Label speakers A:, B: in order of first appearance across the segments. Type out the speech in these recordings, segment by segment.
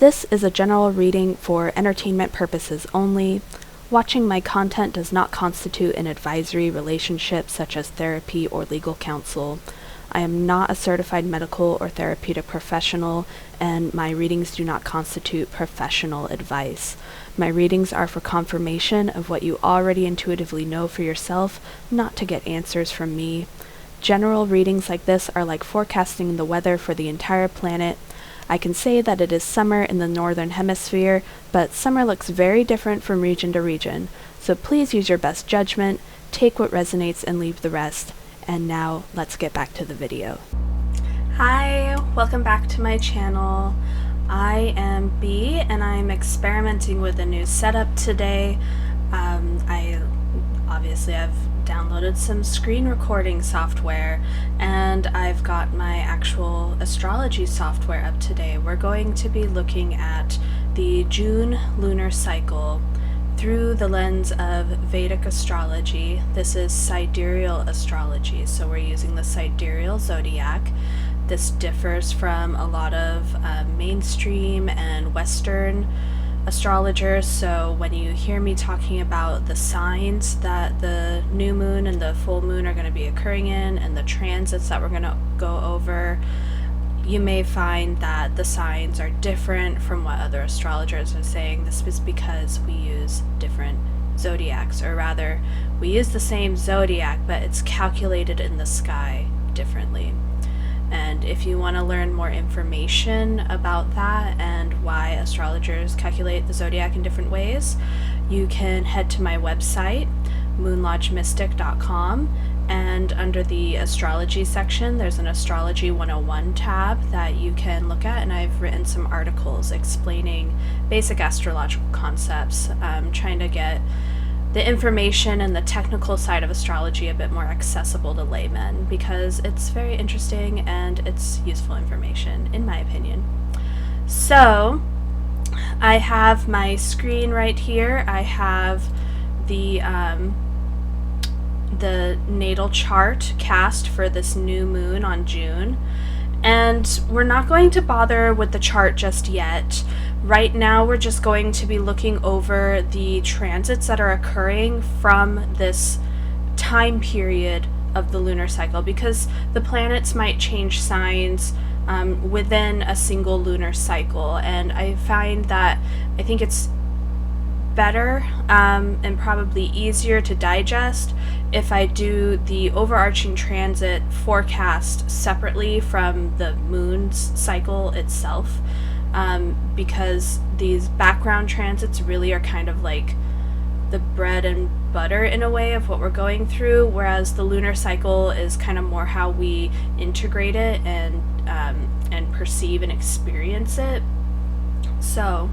A: This is a general reading for entertainment purposes only. Watching my content does not constitute an advisory relationship such as therapy or legal counsel. I am not a certified medical or therapeutic professional, and my readings do not constitute professional advice. My readings are for confirmation of what you already intuitively know for yourself, not to get answers from me. General readings like this are like forecasting the weather for the entire planet. I can say that it is summer in the northern hemisphere, but summer looks very different from region to region, so please use your best judgment, take what resonates and leave the rest. And now, let's get back to the video. Hi, welcome back to my channel. I am Bee, and I'm experimenting with a new setup today. I've downloaded some screen recording software, and I've got my actual astrology software up today. We're going to be looking at the June lunar cycle through the lens of Vedic astrology. This is sidereal astrology, so we're using the sidereal zodiac. This differs from a lot of mainstream and Western astrologers, so when you hear me talking about the signs that the new moon and the full moon are going to be occurring in, and the transits that we're going to go over, you may find that the signs are different from what other astrologers are saying. This is because we use different zodiacs, or rather, we use the same zodiac, but it's calculated in the sky differently. And if you want to learn more information about that and why astrologers calculate the zodiac in different ways, you can head to my website, moonlodgemystic.com, and under the astrology section, there's an Astrology 101 tab that you can look at, and I've written some articles explaining basic astrological concepts, trying to get the information and the technical side of astrology a bit more accessible to laymen, because it's very interesting and it's useful information, in my opinion. So, I have my screen right here. I have the natal chart cast for this new moon on June, and we're not going to bother with the chart just yet. Right now we're just going to be looking over the transits that are occurring from this time period of the lunar cycle, because the planets might change signs within a single lunar cycle, and I find that I think it's better and probably easier to digest if I do the overarching transit forecast separately from the moon's cycle itself, because these background transits really are kind of like the bread and butter in a way of what we're going through, whereas the lunar cycle is kind of more how we integrate it and perceive and experience it. So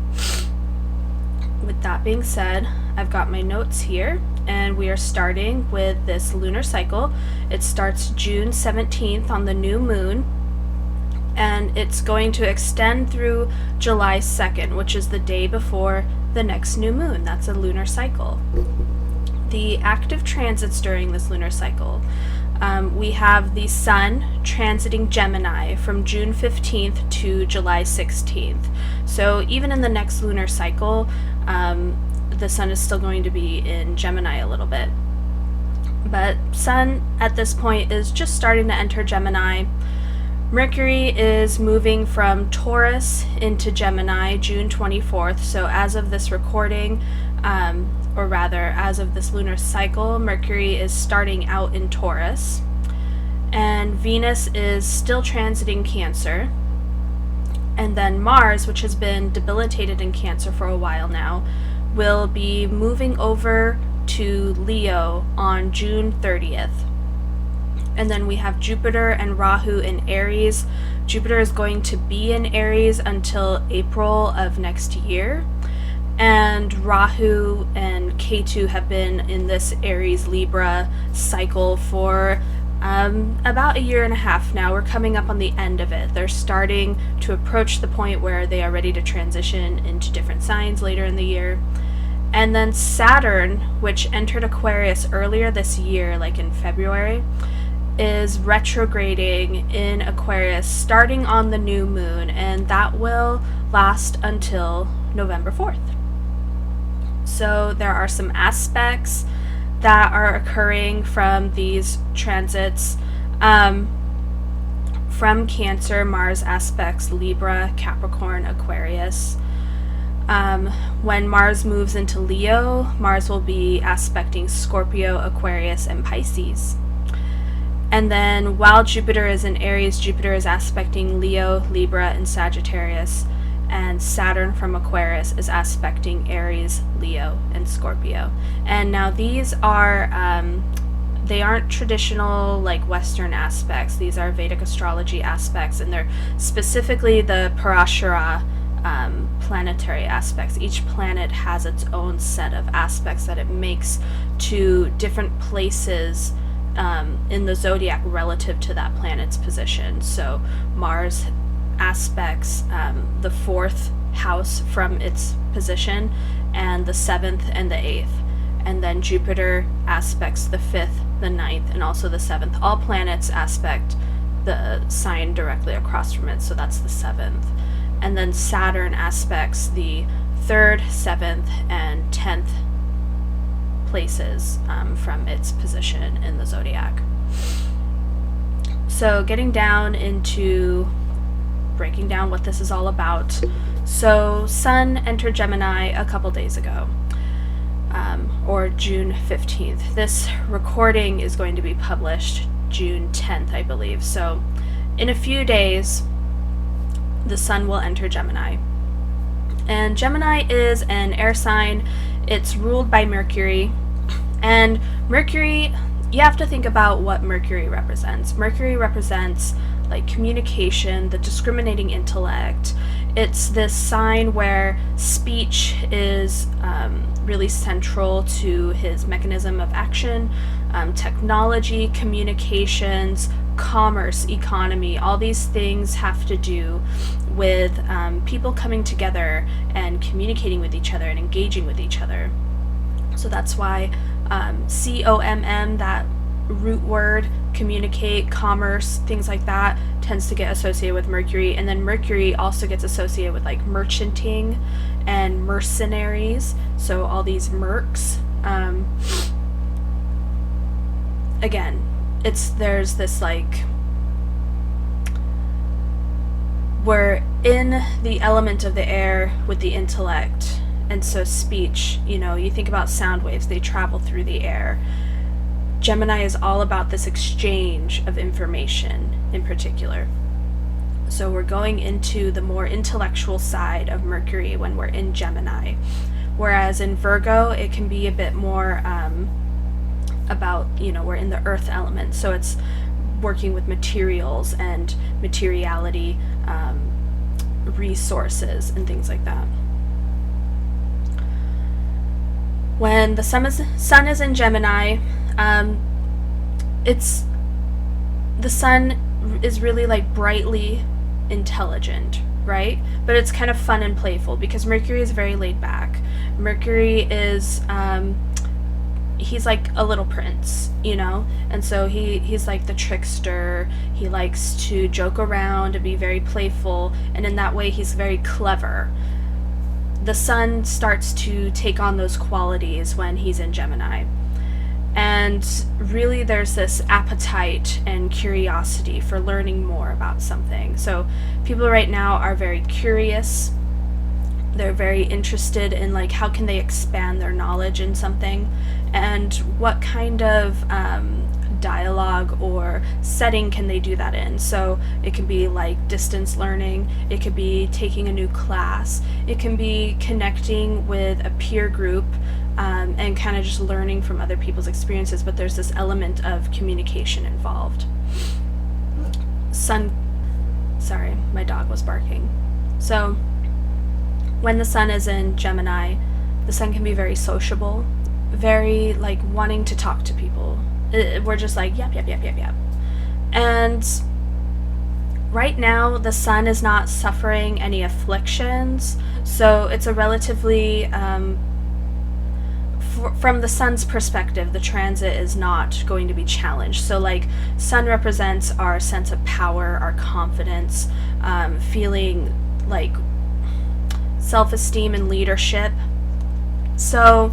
A: with that being said, I've got my notes here, and we are starting with this lunar cycle. It starts June 17th on the new moon, and it's going to extend through July 2nd, which is the day before the next new moon. That's a lunar cycle. The active transits during this lunar cycle, we have the Sun transiting Gemini from June 15th to July 16th. So even in the next lunar cycle, the Sun is still going to be in Gemini a little bit. But Sun at this point is just starting to enter Gemini. Mercury is moving from Taurus into Gemini June 24th. So as of this recording, or rather as of this lunar cycle, Mercury is starting out in Taurus, and Venus is still transiting Cancer, and then Mars, which has been debilitated in Cancer for a while now, will be moving over to Leo on June 30th. And then we have Jupiter and Rahu in Aries. Jupiter is going to be in Aries until April of next year, and Rahu and Ketu have been in this Aries Libra cycle for about a year and a half now. We're coming up on the end of it. They're starting to approach the point where they are ready to transition into different signs later in the year. And then Saturn, which entered Aquarius earlier this year, like in February, is retrograding in Aquarius starting on the new moon, and that will last until November 4th. So there are some aspects that are occurring from these transits. From Cancer, Mars aspects Libra, Capricorn, Aquarius. When Mars moves into Leo, Mars will be aspecting Scorpio, Aquarius, and Pisces. And then while Jupiter is in Aries, Jupiter is aspecting Leo, Libra, and Sagittarius. And Saturn from Aquarius is aspecting Aries, Leo, and Scorpio. And now these are, they aren't traditional like Western aspects. These are Vedic Astrology aspects, and they're specifically the Parashara planetary aspects. Each planet has its own set of aspects that it makes to different places in the zodiac relative to that planet's position. So Mars aspects the 4th house from its position, and the 7th and the 8th. And then Jupiter aspects the 5th, the 9th, and also the 7th. All planets aspect the sign directly across from it, so that's the 7th. And then Saturn aspects the 3rd, 7th, and 10th places from its position in the zodiac. So getting down into breaking down what this is all about. So Sun entered Gemini a couple days ago, or June 15th. This recording is going to be published June 10th, I believe. So in a few days, the Sun will enter Gemini. And Gemini is an air sign. It's ruled by Mercury. And Mercury, you have to think about what Mercury represents. Mercury represents like communication, the discriminating intellect. It's this sign where speech is really central to his mechanism of action. Technology, communications, commerce, economy, all these things have to do with people coming together and communicating with each other and engaging with each other. So that's why COMM, that root word, communicate, commerce, things like that, tends to get associated with Mercury. And then Mercury also gets associated with like merchanting and mercenaries, so all these mercs. Again, there's this like, we're in the element of the air with the intellect, and so speech, you think about sound waves, they travel through the air. Gemini is all about this exchange of information in particular. So we're going into the more intellectual side of Mercury when we're in Gemini. Whereas in Virgo, it can be a bit more about, we're in the earth element. So it's working with materials and materiality, resources, and things like that. When the sun is in Gemini, the sun is really like brightly intelligent, right? But it's kind of fun and playful because Mercury is very laid back. Mercury is he's like a little prince, and so he's like the trickster. He likes to joke around and be very playful, and in that way he's very clever. The sun starts to take on those qualities when he's in Gemini. And really there's this appetite and curiosity for learning more about something. So people right now are very curious. They're very interested in like how can they expand their knowledge in something, and what kind of dialogue or setting can they do that in. So it can be like distance learning, it could be taking a new class, it can be connecting with a peer group, and kind of just learning from other people's experiences, but there's this element of communication involved. Sorry, my dog was barking. So when the sun is in Gemini, the sun can be very sociable, very like wanting to talk to people. We're just like, yep. And right now, the sun is not suffering any afflictions, so it's a relatively from the sun's perspective, the transit is not going to be challenged. So like sun represents our sense of power, our confidence, feeling like self-esteem and leadership. So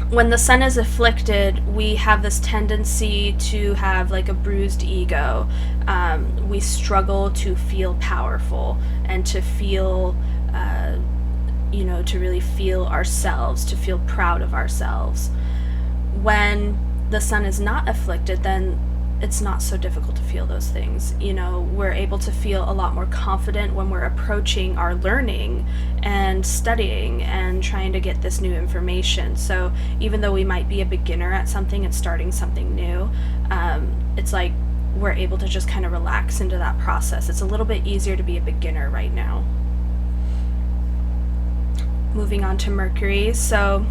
A: when the sun is afflicted, we have this tendency to have like a bruised ego. We struggle to feel powerful and to feel, to really feel ourselves, to feel proud of ourselves. When the sun is not afflicted, then it's not so difficult to feel those things. We're able to feel a lot more confident when we're approaching our learning and studying and trying to get this new information. So even though we might be a beginner at something and starting something new, it's like we're able to just kind of relax into that process. It's a little bit easier to be a beginner right now. Moving on to Mercury. So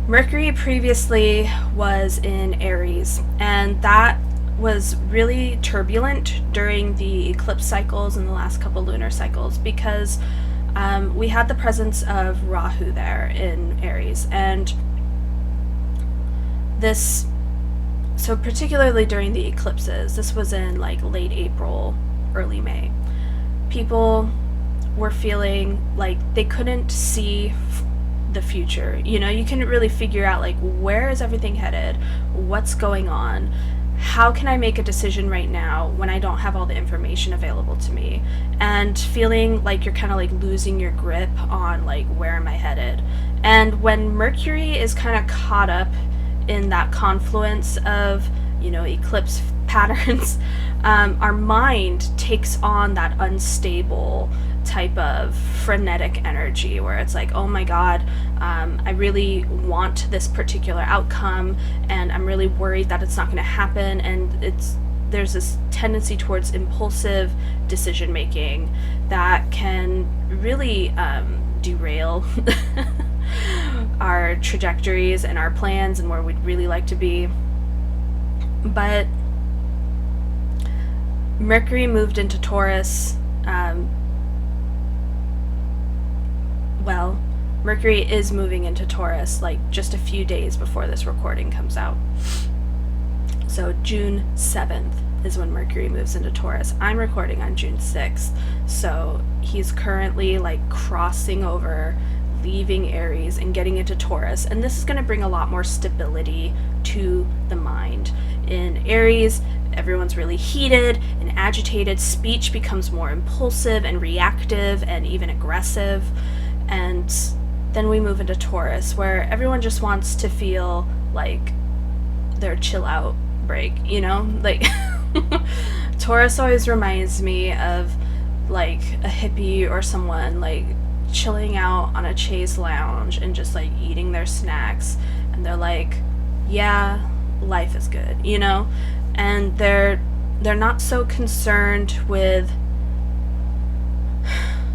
A: Mercury previously was in Aries, and that was really turbulent during the eclipse cycles and the last couple lunar cycles, because we had the presence of Rahu there in Aries. And this, so particularly during the eclipses, this was in like late April, early May, people were feeling like they couldn't see the future. You couldn't really figure out like, where is everything headed? What's going on? How can I make a decision right now when I don't have all the information available to me? And feeling like you're kind of like losing your grip on like, where am I headed? And when Mercury is kind of caught up in that confluence of, eclipse patterns, our mind takes on that unstable type of frenetic energy where it's like, oh my god, I really want this particular outcome, and I'm really worried that it's not going to happen. And there's this tendency towards impulsive decision making that can really derail our trajectories and our plans and where we'd really like to be. But Mercury moved into Taurus. Mercury is moving into Taurus like just a few days before this recording comes out. So June 7th is when Mercury moves into Taurus. I'm recording on June 6th, so he's currently like crossing over, leaving Aries and getting into Taurus, and this is going to bring a lot more stability to the mind. In Aries, everyone's really heated and agitated. Speech becomes more impulsive and reactive and even aggressive. And then we move into Taurus, where everyone just wants to feel like their chill out break, like Taurus always reminds me of like a hippie or someone like chilling out on a chaise lounge and just like eating their snacks, and they're like, yeah, life is good, and they're not so concerned with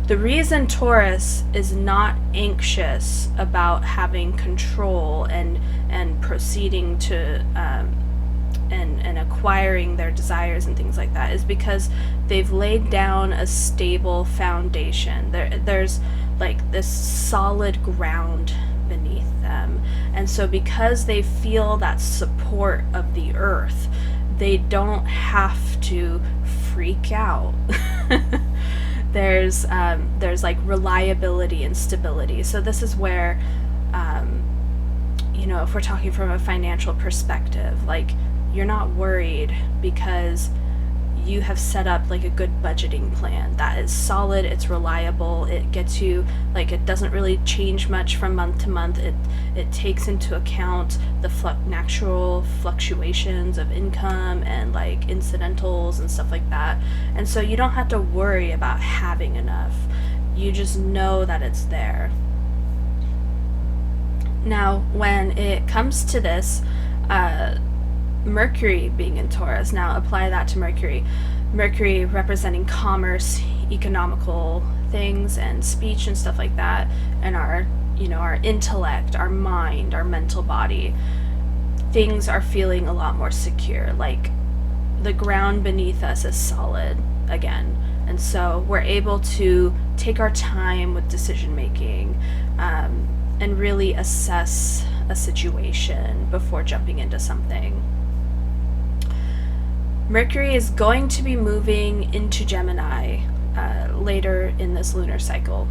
A: the reason. Taurus is not anxious about having control and proceeding to and acquiring their desires and things like that is because they've laid down a stable foundation. There's like this solid ground beneath them, and so because they feel that support of the earth, they don't have to freak out. There's like reliability and stability. So this is where, if we're talking from a financial perspective, like you're not worried because you have set up like a good budgeting plan that is solid, it's reliable, it gets you, like it doesn't really change much from month to month. It takes into account the natural fluctuations of income and like incidentals and stuff like that. And so you don't have to worry about having enough. You just know that it's there. Now, when it comes to this, Mercury being in Taurus, now apply that to Mercury. Mercury representing commerce, economical things, and speech and stuff like that, and our intellect, our mind, our mental body. Things are feeling a lot more secure. Like the ground beneath us is solid again. And so we're able to take our time with decision making. and really assess a situation before jumping into something. Mercury is going to be moving into Gemini later in this lunar cycle.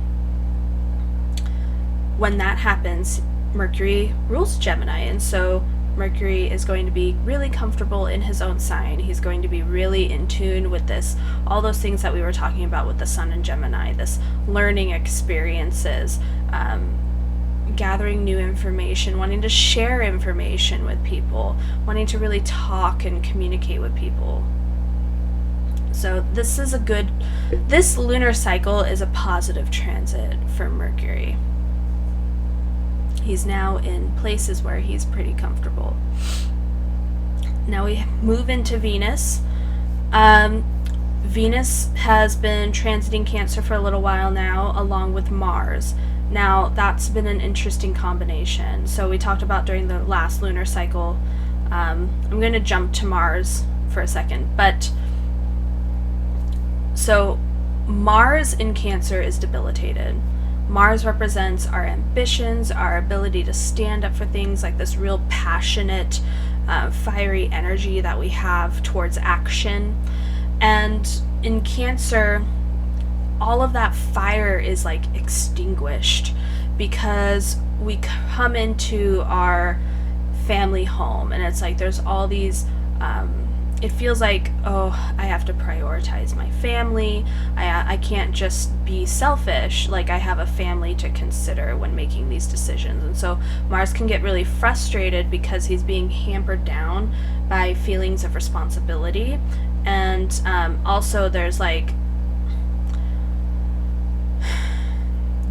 A: When that happens, Mercury rules Gemini, and so Mercury is going to be really comfortable in his own sign. He's going to be really in tune with this, all those things that we were talking about with the Sun in Gemini, this learning experiences, gathering new information, wanting to share information with people, wanting to really talk and communicate with people. So this lunar cycle is a positive transit for Mercury. He's now in places where he's pretty comfortable. Now we move into Venus. Venus has been transiting Cancer for a little while now, along with Mars. Now, that's been an interesting combination. So we talked about during the last lunar cycle. I'm going to jump to Mars for a second. But, so Mars in Cancer is debilitated. Mars represents our ambitions, our ability to stand up for things, like this real passionate, fiery energy that we have towards action. And in Cancer, all of that fire is like extinguished because we come into our family home, and it's like there's all these it feels like, oh, I have to prioritize my family. I can't just be selfish. Like, I have a family to consider when making these decisions. And so Mars can get really frustrated because he's being hampered down by feelings of responsibility. And also there's like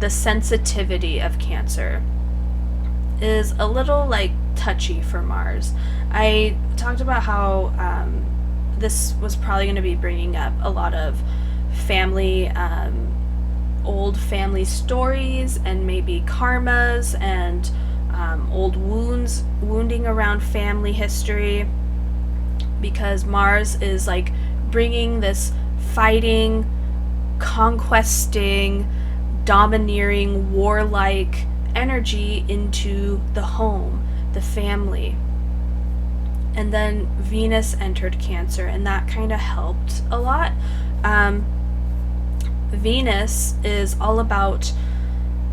A: the sensitivity of Cancer is a little like touchy for Mars. I talked about how this was probably going to be bringing up a lot of family, old family stories, and maybe karmas and old wounding around family history, because Mars is like bringing this fighting, conquesting, domineering, warlike energy into the home, the family. And then Venus entered Cancer, and that kind of helped a lot. Venus is all about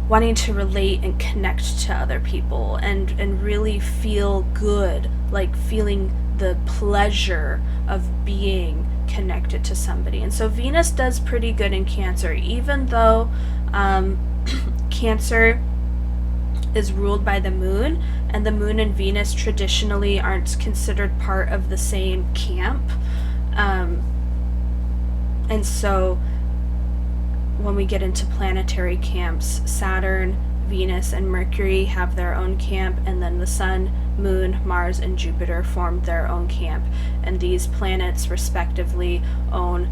A: wanting to relate and connect to other people and really feel good, like feeling the pleasure of being connected to somebody. And so Venus does pretty good in Cancer, even though Cancer is ruled by the moon, and the moon and Venus traditionally aren't considered part of the same camp. And so when we get into planetary camps, Saturn, Venus, and Mercury have their own camp, and then the Sun, Moon, Mars, and Jupiter form their own camp. And these planets respectively own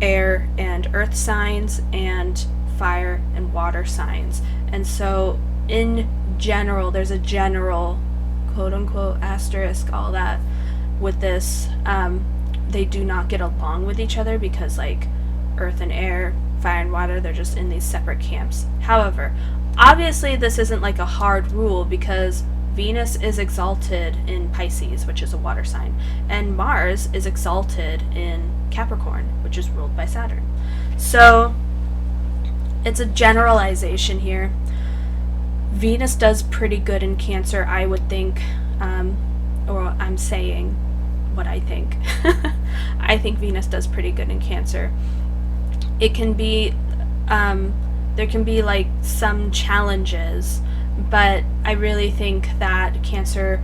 A: air and earth signs and fire and water signs. And so in general, there's a general quote-unquote asterisk, all that, with this. They do not get along with each other because, like, earth and air, fire and water, they're just in these separate camps. However, obviously this isn't like a hard rule, because Venus is exalted in Pisces, which is a water sign, and Mars is exalted in Capricorn, which is ruled by Saturn. So it's a generalization here. Venus does pretty good in Cancer, I would think, or I'm saying what I think. I think Venus does pretty good in Cancer. It can be, there can be like some challenges, but I really think that Cancer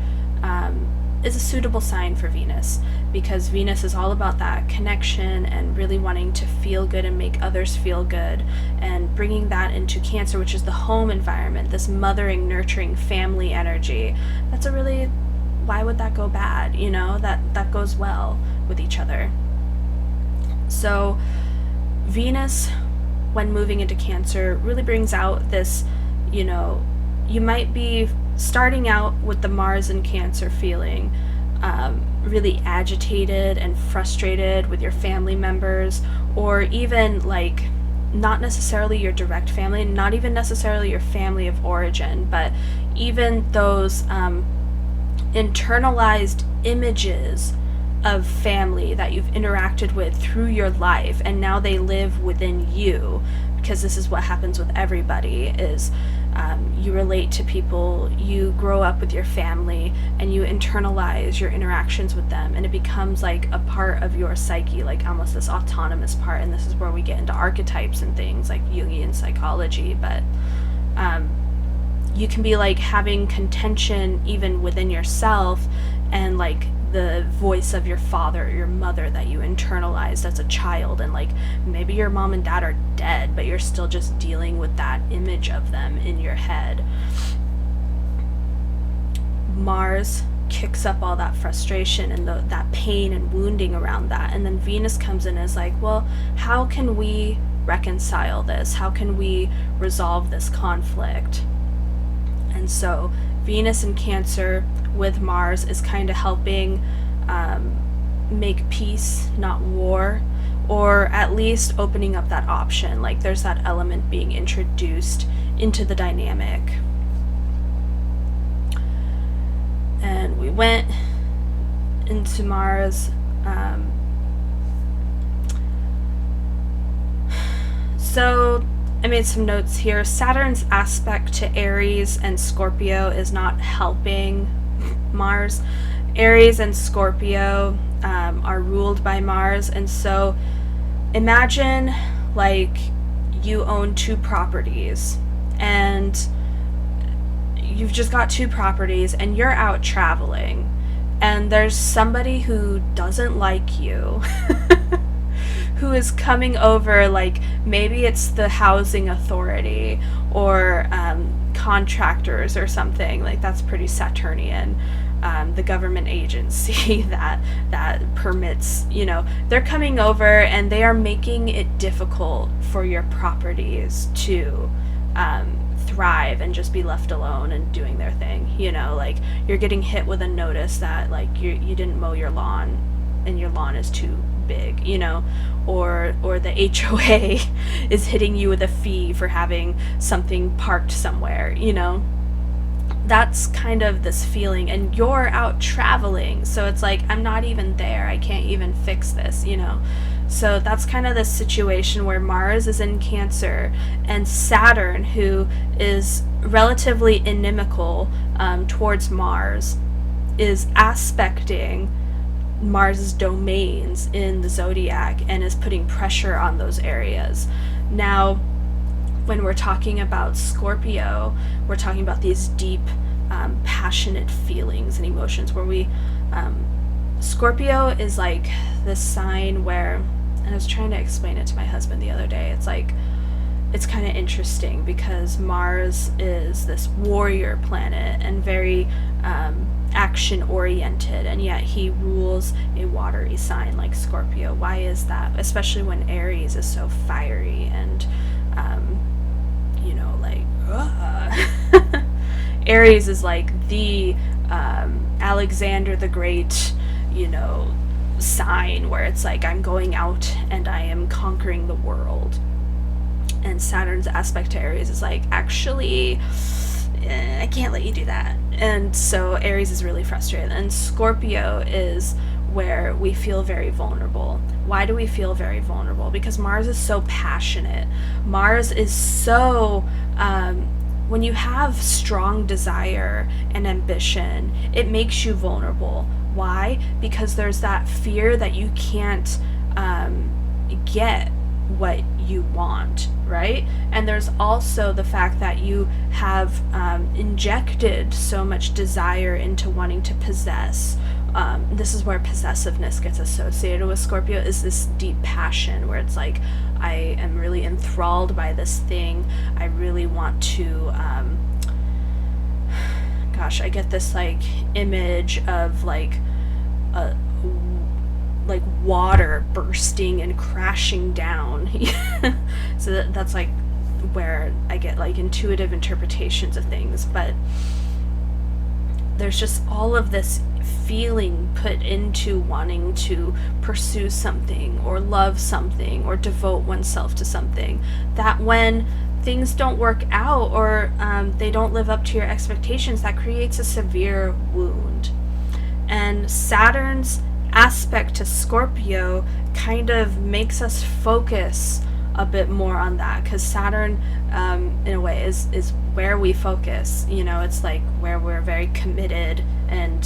A: is a suitable sign for Venus, because Venus is all about that connection and really wanting to feel good and make others feel good, and bringing that into Cancer, which is the home environment, this mothering, nurturing family energy. That's a really, why would that go bad? You know, that goes well with each other. So Venus, when moving into Cancer, really brings out this, you know, you might be starting out with the Mars in Cancer feeling really agitated and frustrated with your family members, or even like not necessarily your direct family, not even necessarily your family of origin, but even those internalized images of family that you've interacted with through your life, and now they live within you, because this is what happens with everybody, is you relate to people, you grow up with your family, and you internalize your interactions with them, and it becomes like a part of your psyche, like almost this autonomous part. And this is where we get into archetypes and things like Jungian psychology. But you can be like having contention even within yourself, and like the voice of your father or your mother that you internalized as a child, and like maybe your mom and dad are dead, but you're still just dealing with that image of them in your head. Mars kicks up all that frustration and that pain and wounding around that, and then Venus comes in and is like, well, how can we reconcile this? How can we resolve this conflict? And so Venus in Cancer with Mars is kind of helping make peace, not war, or at least opening up that option. Like there's that element being introduced into the dynamic. And we went into Mars. So I made some notes here. Saturn's aspect to Aries and Scorpio is not helping Mars. Aries and Scorpio are ruled by Mars, and so imagine like you own 2 properties, and you've just got 2 properties, and you're out traveling, and there's somebody who doesn't like you who is coming over, like maybe it's the housing authority or contractors or something, like that's pretty Saturnian, the government agency that permits, they're coming over and they are making it difficult for your properties to thrive and just be left alone and doing their thing. Like you're getting hit with a notice that like you didn't mow your lawn and your lawn is too big, or the HOA is hitting you with a fee for having something parked somewhere, That's kind of this feeling, and you're out traveling, so it's like, I'm not even there, I can't even fix this, So that's kind of the situation where Mars is in Cancer, and Saturn, who is relatively inimical towards Mars, is aspecting Mars's domains in the zodiac and is putting pressure on those areas. Now, when we're talking about Scorpio, we're talking about these deep, passionate feelings and emotions where Scorpio is like this sign where, and I was trying to explain it to my husband the other day, it's like, it's kind of interesting because Mars is this warrior planet and very action oriented, and yet he rules a watery sign like Scorpio. Why is that? Especially when Aries is so fiery and Aries is like the Alexander the Great, sign where it's like, I'm going out and I am conquering the world. And Saturn's aspect to Aries is like, actually, I can't let you do that. And so Aries is really frustrated. And Scorpio is where we feel very vulnerable. Why do we feel very vulnerable? Because Mars is so passionate. Mars is so, when you have strong desire and ambition, it makes you vulnerable. Why? Because there's that fear that you can't get what you want, right? And there's also the fact that you have injected so much desire into wanting to possess. This is where possessiveness gets associated with Scorpio, is this deep passion where it's like, I am really enthralled by this thing. I really want to, I get this like image of like water bursting and crashing down. So that's like where I get like intuitive interpretations of things. But there's just all of this feeling put into wanting to pursue something or love something or devote oneself to something, that when things don't work out or they don't live up to your expectations, that creates a severe wound. And Saturn's aspect to Scorpio kind of makes us focus a bit more on that, because Saturn, in a way, is where we focus. It's like where we're very committed and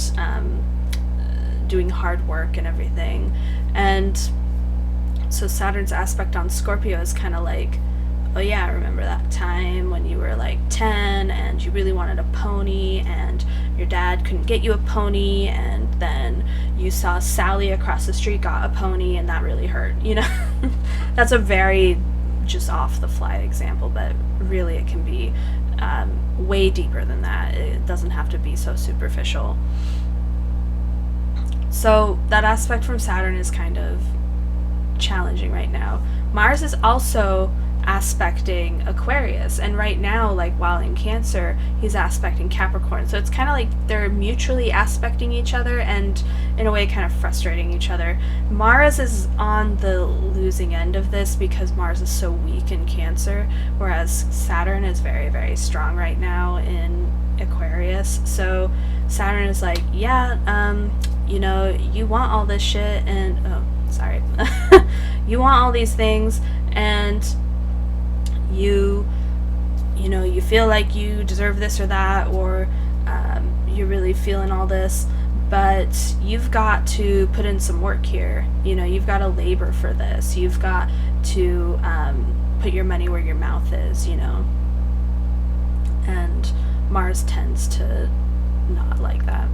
A: doing hard work and everything. And so Saturn's aspect on Scorpio is kind of like, oh yeah, remember that time when you were like 10 and you really wanted a pony and your dad couldn't get you a pony, and then you saw Sally across the street got a pony and that really hurt, That's a very just off the fly example, but really it can be way deeper than that. It doesn't have to be so superficial. So that aspect from Saturn is kind of challenging right now. Mars is also aspecting Aquarius, and right now, like while in Cancer, he's aspecting Capricorn, so it's kind of like they're mutually aspecting each other and in a way kind of frustrating each other. Mars is on the losing end of this because Mars is so weak in Cancer, whereas Saturn is very, very strong right now in Aquarius. So Saturn is like, yeah, you want all this shit and you want all these things, and you feel like you deserve this or that, or you're really feeling all this, but you've got to put in some work here. You've got to labor for this. You've got to put your money where your mouth is, and Mars tends to not like that.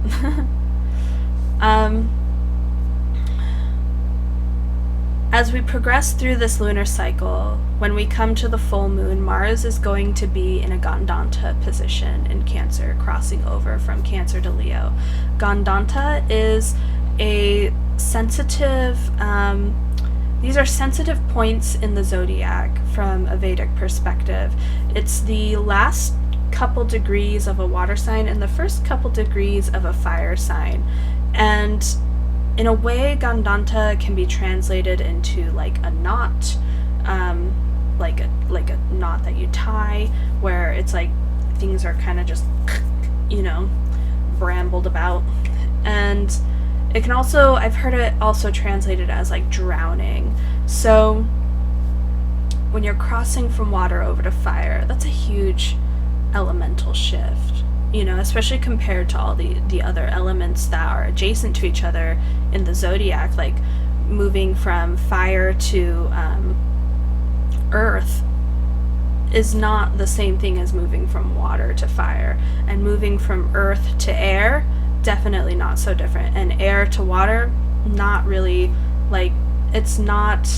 A: As we progress through this lunar cycle, when we come to the full moon, Mars is going to be in a Gandanta position in Cancer, crossing over from Cancer to Leo. Gandanta is a sensitive, these are sensitive points in the zodiac from a Vedic perspective. It's the last couple degrees of a water sign and the first couple degrees of a fire sign. And in a way, Gandanta can be translated into like a knot, like a knot that you tie, where it's like things are kind of just, brambled about. And it can also, I've heard it also translated as like drowning. So when you're crossing from water over to fire, that's a huge elemental shift. Especially compared to all the other elements that are adjacent to each other in the zodiac, like moving from fire to earth is not the same thing as moving from water to fire, and moving from earth to air, definitely not so different, and air to water, not really, like, it's not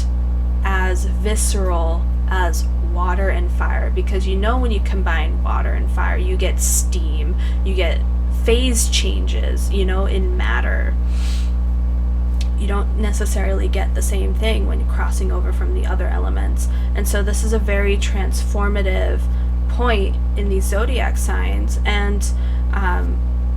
A: as visceral as water and fire, because when you combine water and fire, you get steam, you get phase changes, in matter. You don't necessarily get the same thing when you're crossing over from the other elements. And so this is a very transformative point in these zodiac signs, and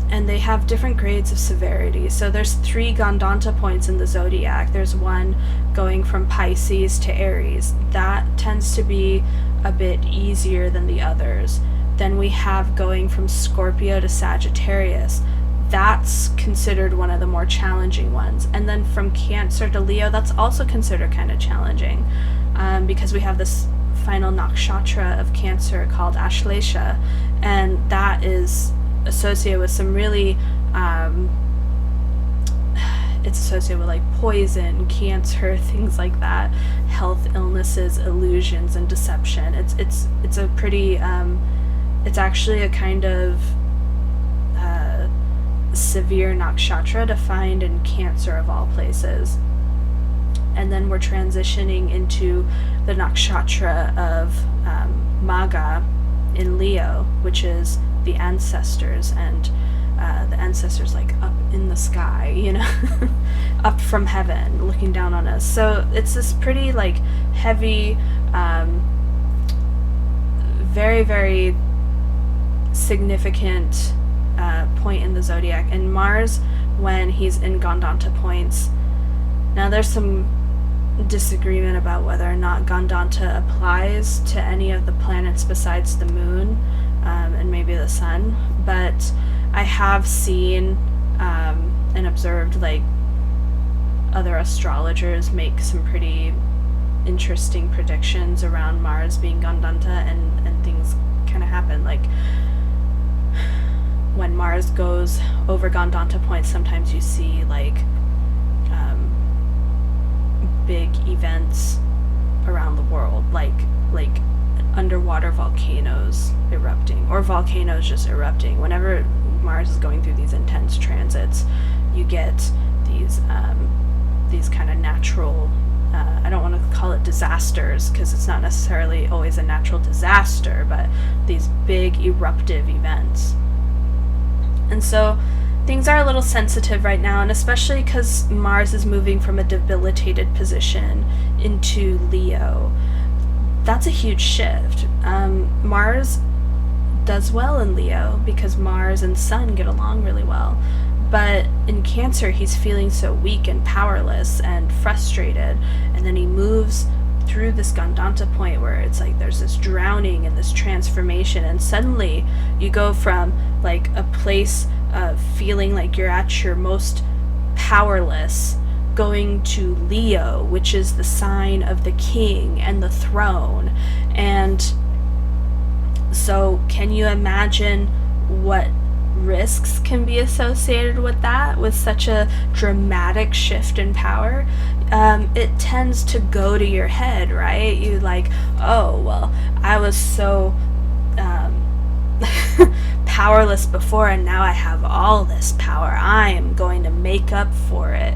A: they have different grades of severity. So there's 3 Gandanta points in the zodiac. There's one going from Pisces to Aries. That tends to be a bit easier than the others. Then we have going from Scorpio to Sagittarius. That's considered one of the more challenging ones. And then from Cancer to Leo, that's also considered kind of challenging, because we have this final nakshatra of Cancer called Ashlesha, and that is associated with some really it's associated with like poison, cancer, things like that, health illnesses, illusions, and deception. It's a pretty it's actually a kind of severe nakshatra to find in Cancer of all places. And then we're transitioning into the nakshatra of Maga in Leo, which is the ancestors, and the ancestors like up in the sky, up from heaven looking down on us. So it's this pretty like heavy, very, very significant point in the zodiac, and Mars when he's in Gandanta points. Now there's some disagreement about whether or not Gandanta applies to any of the planets besides the moon and maybe the sun, but I have seen and observed like other astrologers make some pretty interesting predictions around Mars being Gandanta, and things kind of happen. Like when Mars goes over Gandanta points, sometimes you see like big events around the world, like underwater volcanoes erupting, or volcanoes just erupting. Whenever Mars is going through these intense transits, you get these kind of natural, I don't want to call it disasters because it's not necessarily always a natural disaster, but these big eruptive events. And so things are a little sensitive right now, and especially because Mars is moving from a debilitated position into Leo. That's a huge shift. Mars does well in Leo because Mars and Sun get along really well. But in Cancer, he's feeling so weak and powerless and frustrated, and then he moves through this Gandanta point where it's like there's this drowning and this transformation, and suddenly you go from like a place of feeling like you're at your most powerless, going to Leo, which is the sign of the king and the throne. And so can you imagine what risks can be associated with that, with such a dramatic shift in power? It tends to go to your head, right? You like, oh, well, I was so powerless before, and now I have all this power. I am going to make up for it.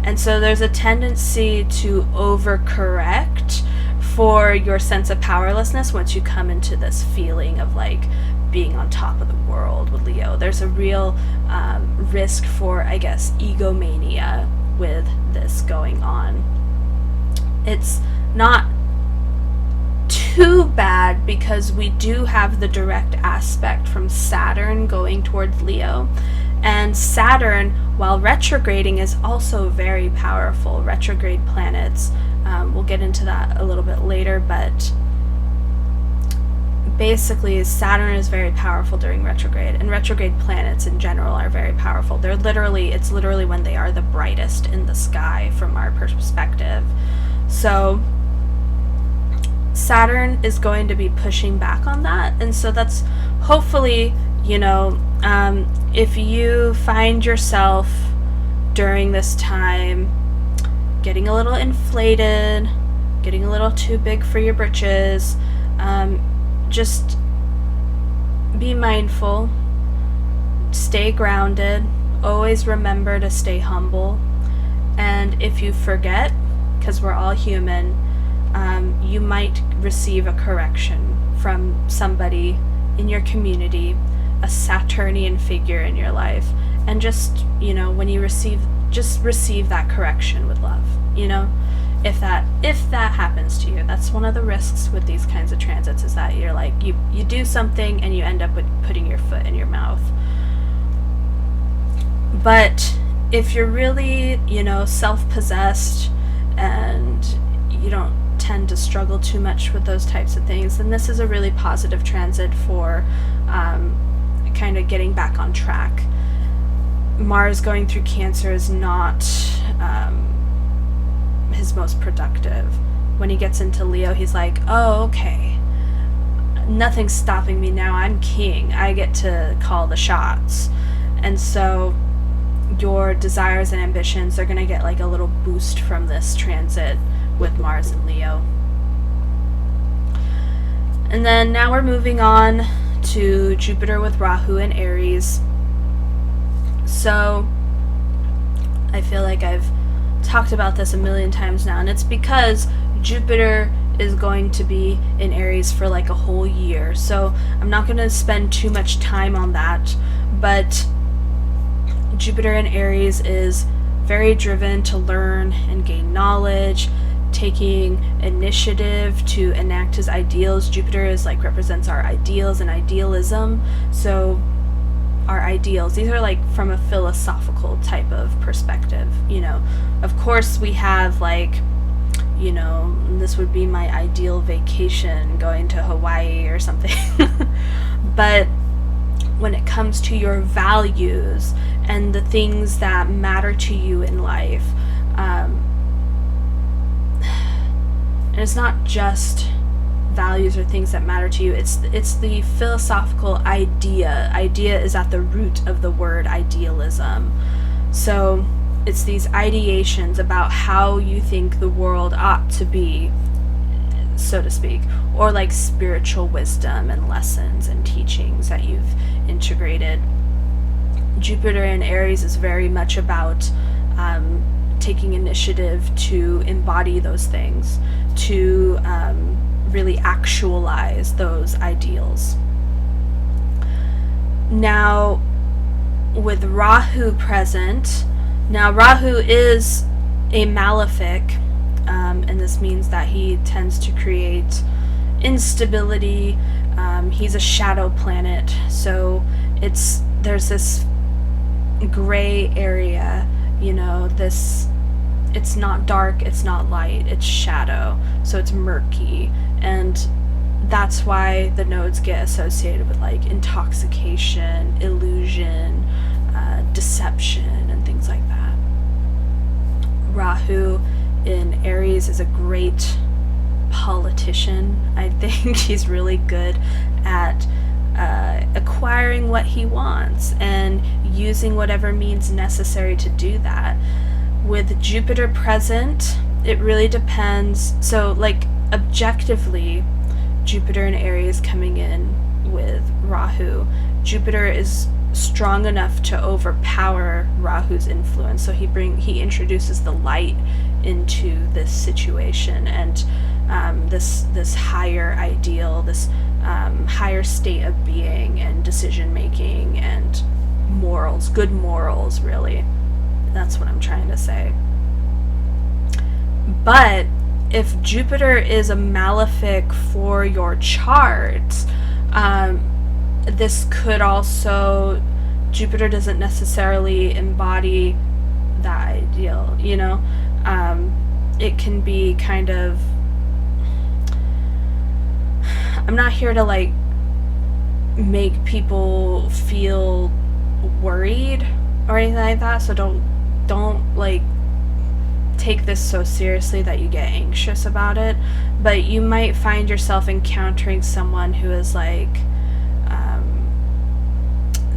A: And so there's a tendency to overcorrect for your sense of powerlessness once you come into this feeling of like being on top of the world with Leo. There's a real risk for, I guess, egomania with this going on. It's not too bad because we do have the direct aspect from Saturn going towards Leo. And Saturn, while retrograding, is also very powerful. Retrograde planets, we'll get into that a little bit later, but basically Saturn is very powerful during retrograde, and retrograde planets in general are very powerful. It's literally when they are the brightest in the sky from our perspective. So Saturn is going to be pushing back on that, and so that's hopefully, if you find yourself during this time getting a little inflated, getting a little too big for your britches, just be mindful, stay grounded, always remember to stay humble, and if you forget, because we're all human, you might receive a correction from somebody in your community, a Saturnian figure in your life, and just, when you receive that correction with love, if that happens to you. That's one of the risks with these kinds of transits, is that you're like, you do something and you end up with putting your foot in your mouth. But if you're really, self-possessed and you don't tend to struggle too much with those types of things, then this is a really positive transit for kind of getting back on track. Mars going through Cancer is not his most productive. When he gets into Leo, he's like, oh, okay, nothing's stopping me now. I'm king. I get to call the shots. And so your desires and ambitions are going to get like a little boost from this transit with Mars and Leo. And then now we're moving on to Jupiter with Rahu and Aries. So I feel like I've talked about this a million times now, and it's because Jupiter is going to be in Aries for like a whole year, so I'm not going to spend too much time on that. But Jupiter in Aries is very driven to learn and gain knowledge, taking initiative to enact his ideals. Jupiter is like represents our ideals and idealism, so our ideals. These are like from a philosophical type of perspective, you know. Of course we have like, you know, this would be my ideal vacation, going to Hawaii or something. But when it comes to your values and the things that matter to you in life, and it's not just values or things that matter to you, it's the philosophical idea. Idea is at the root of the word idealism. So it's these ideations about how you think the world ought to be, so to speak, or like spiritual wisdom and lessons and teachings that you've integrated. Jupiter in Aries is very much about taking initiative to embody those things, to really actualize those ideals. Now, with Rahu present, now Rahu is a malefic, and this means that he tends to create instability. He's a shadow planet, so there's this gray area, you know, it's not dark, it's not light, it's shadow, so it's murky, and that's why the nodes get associated with like intoxication, illusion, deception, and things like that. Rahu in Aries is a great politician. I think he's really good at acquiring what he wants and using whatever means necessary to do that. With Jupiter present, it really depends. So, like, objectively, Jupiter in Aries coming in with Rahu, Jupiter is strong enough to overpower Rahu's influence. So he introduces the light into this situation, and this higher ideal, this higher state of being and decision making and morals, good morals, really. That's what I'm trying to say. But if Jupiter is a malefic for your chart, this could also, Jupiter doesn't necessarily embody that ideal, you know? It can be kind of, I'm not here to like make people feel worried or anything like that, so don't like take this so seriously that you get anxious about it. But you might find yourself encountering someone who is like,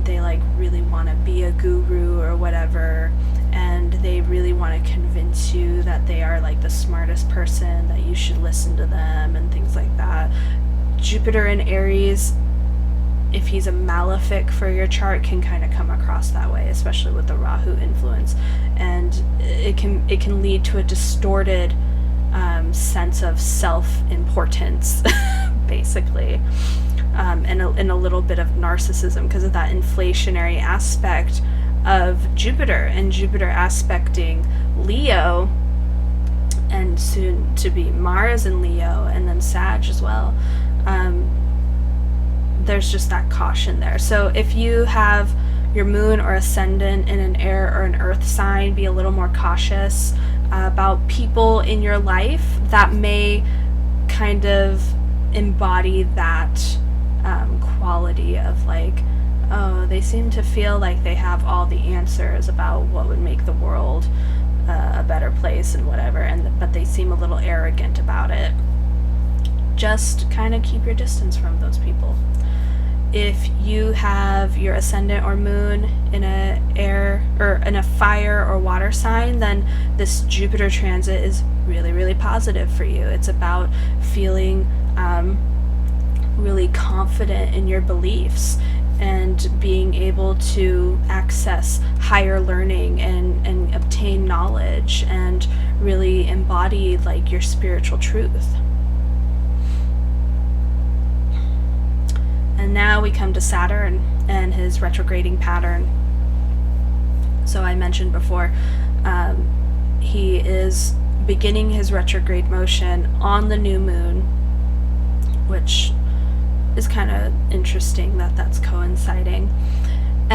A: they like really want to be a guru or whatever, and they really want to convince you that they are like the smartest person, that you should listen to them and things like that. Jupiter in Aries, if he's a malefic for your chart, can kind of come across that way, especially with the Rahu influence, and it can lead to a distorted sense of self-importance, basically, and a little bit of narcissism because of that inflationary aspect of Jupiter, and Jupiter aspecting Leo, and soon to be Mars in Leo, and then Sag as well. There's just that caution there. So if you have your moon or ascendant in an air or an earth sign, be a little more cautious about people in your life that may kind of embody that quality of like, oh, they seem to feel like they have all the answers about what would make the world a better place and whatever, but they seem a little arrogant about it. Just kind of keep your distance from those people. If you have your ascendant or moon in a air or in a fire or water sign, then this Jupiter transit is really, really positive for you. It's about feeling really confident in your beliefs and being able to access higher learning and obtain knowledge and really embody like your spiritual truth. And now we come to Saturn and his retrograding pattern. So I mentioned before, he is beginning his retrograde motion on the new moon, which is kind of interesting that that's coinciding.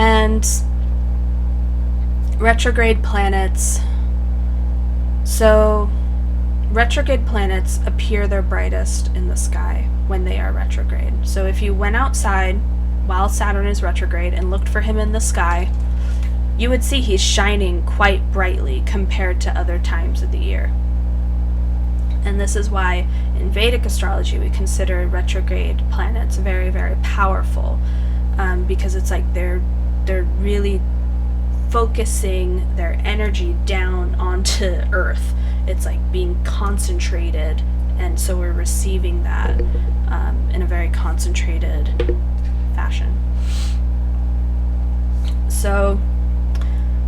A: And retrograde planets. So retrograde planets appear their brightest in the sky when they are retrograde. So if you went outside while Saturn is retrograde and looked for him in the sky, you would see he's shining quite brightly compared to other times of the year. And this is why in Vedic astrology we consider retrograde planets very, very powerful, because it's like they're really focusing their energy down onto Earth. It's like being concentrated, and so we're receiving that in a very concentrated fashion. So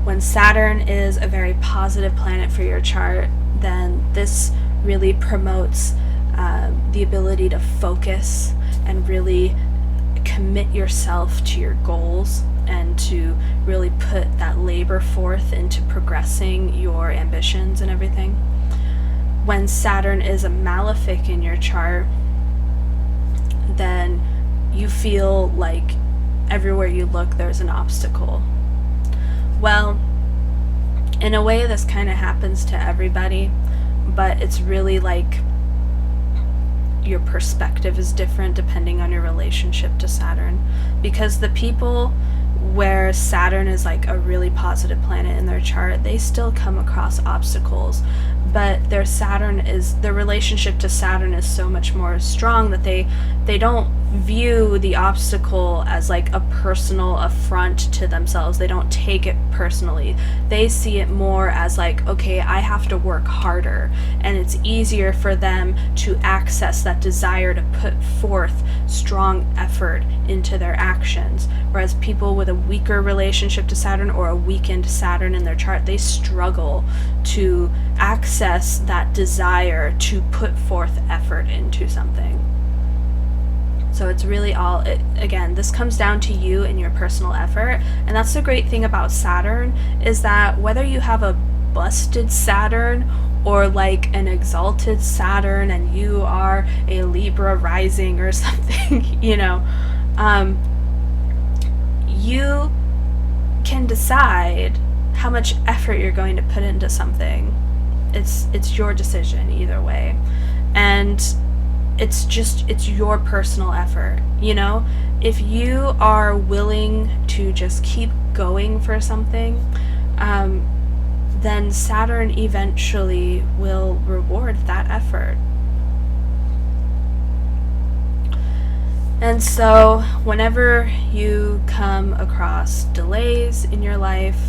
A: when Saturn is a very positive planet for your chart, then this really promotes the ability to focus and really commit yourself to your goals and to really put that labor forth into progressing your ambitions and everything. When Saturn is a malefic in your chart, then you feel like everywhere you look there's an obstacle. Well, in a way this kind of happens to everybody, but it's really like your perspective is different depending on your relationship to Saturn, because the people where Saturn is like a really positive planet in their chart, they still come across obstacles, but their relationship to Saturn is so much more strong that they don't view the obstacle as like a personal affront to themselves. They don't take it personally. They see it more as like, okay, I have to work harder, and it's easier for them to access that desire to put forth strong effort into their actions. Whereas people with a weaker relationship to Saturn or a weakened Saturn in their chart, they struggle to access that desire to put forth effort into something. So it's really again, this comes down to you and your personal effort. And that's the great thing about Saturn, is that whether you have a busted Saturn or like an exalted Saturn and you are a Libra rising or something, you can decide how much effort you're going to put into something. It's your decision either way. And it's your personal effort, if you are willing to just keep going for something, then Saturn eventually will reward that effort. And so whenever you come across delays in your life,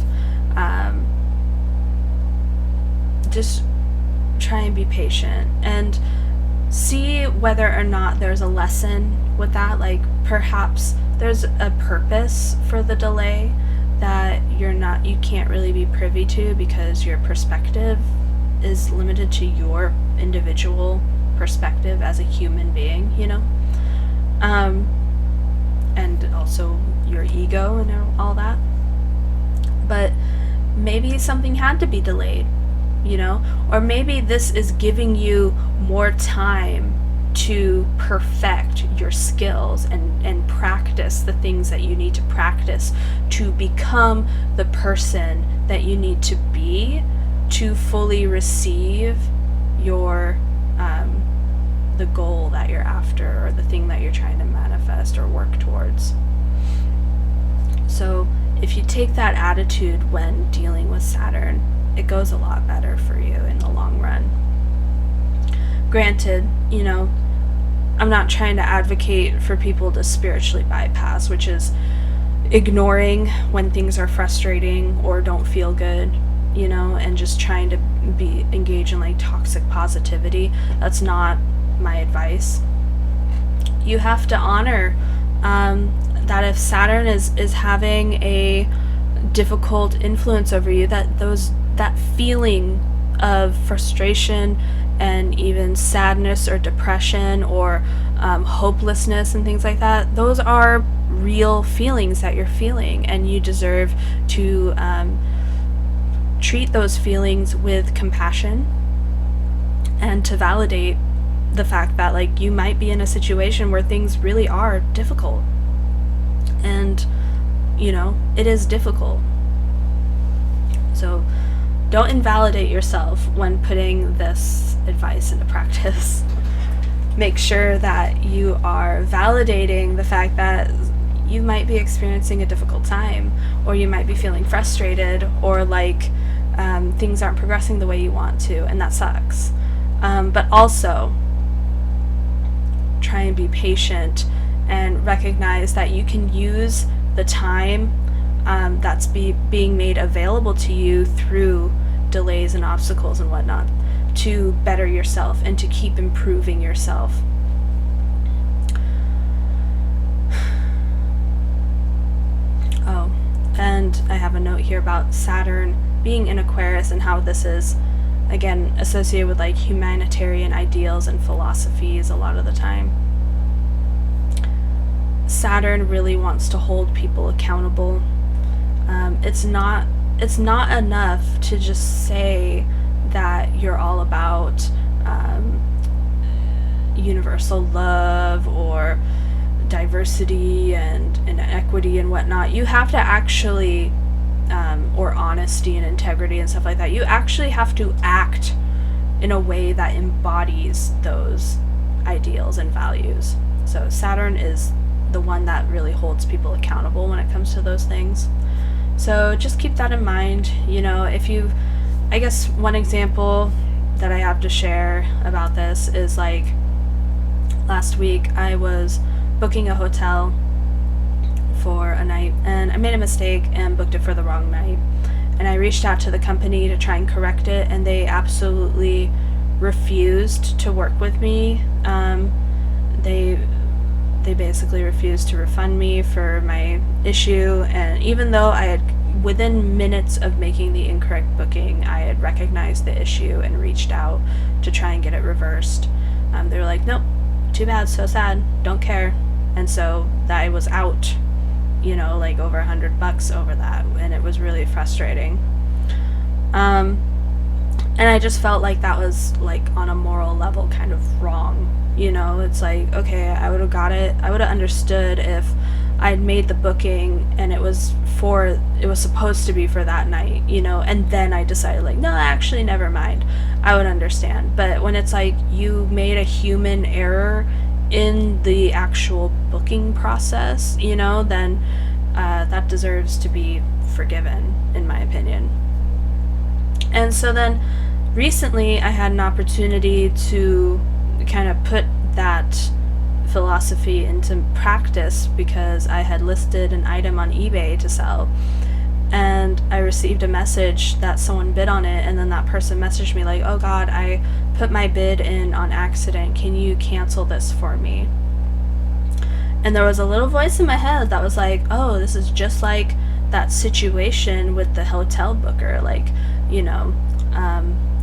A: just try and be patient and see whether or not there's a lesson with that. Like perhaps there's a purpose for the delay that you can't really be privy to because your perspective is limited to your individual perspective as a human being, and also your ego and all that. But maybe something had to be delayed, or maybe this is giving you more time to perfect your skills and practice the things that you need to practice to become the person that you need to be to fully receive your the goal that you're after, or the thing that you're trying to manifest or work towards. So if you take that attitude when dealing with Saturn, it goes a lot better for you in the long run. Granted, I'm not trying to advocate for people to spiritually bypass, which is ignoring when things are frustrating or don't feel good, and just trying to engage in like toxic positivity. That's not my advice. You have to honor that if Saturn is having a difficult influence over you, that feeling of frustration and even sadness or depression or hopelessness and things like that, those are real feelings that you're feeling, and you deserve to treat those feelings with compassion and to validate the fact that like you might be in a situation where things really are difficult, and it is difficult. So don't invalidate yourself when putting this advice into practice. Make sure that you are validating the fact that you might be experiencing a difficult time, or you might be feeling frustrated, or like things aren't progressing the way you want to, and that sucks. But also try and be patient and recognize that you can use the time that's being made available to you through delays and obstacles and whatnot to better yourself and to keep improving yourself. Oh, and I have a note here about Saturn being in Aquarius and how this is, again, associated with like humanitarian ideals and philosophies a lot of the time. Saturn really wants to hold people accountable. It's not enough to just say that you're all about universal love or diversity and equity and whatnot. You have to actually, or honesty and integrity and stuff like that, you actually have to act in a way that embodies those ideals and values. So Saturn is the one that really holds people accountable when it comes to those things. So just keep that in mind. I guess one example that I have to share about this is like last week I was booking a hotel for a night and I made a mistake and booked it for the wrong night. And I reached out to the company to try and correct it, and they absolutely refused to work with me. They basically refused to refund me for my issue, and even though I had, within minutes of making the incorrect booking, I had recognized the issue and reached out to try and get it reversed. They were like, nope, too bad, so sad, don't care. And so I was out, like over $100 over that, and it was really frustrating. And I just felt like that was like on a moral level kind of wrong. It's like, okay, I would have got it. I would have understood if I'd made the booking and it was supposed to be for that night, and then I decided like, no, actually, never mind. I would understand. But when it's like you made a human error in the actual booking process, then that deserves to be forgiven, in my opinion. And so then recently I had an opportunity to kind of put that philosophy into practice because I had listed an item on eBay to sell, and I received a message that someone bid on it, and then that person messaged me like, oh god, I put my bid in on accident, can you cancel this for me? And there was a little voice in my head that was like, oh, this is just like that situation with the hotel booker, like,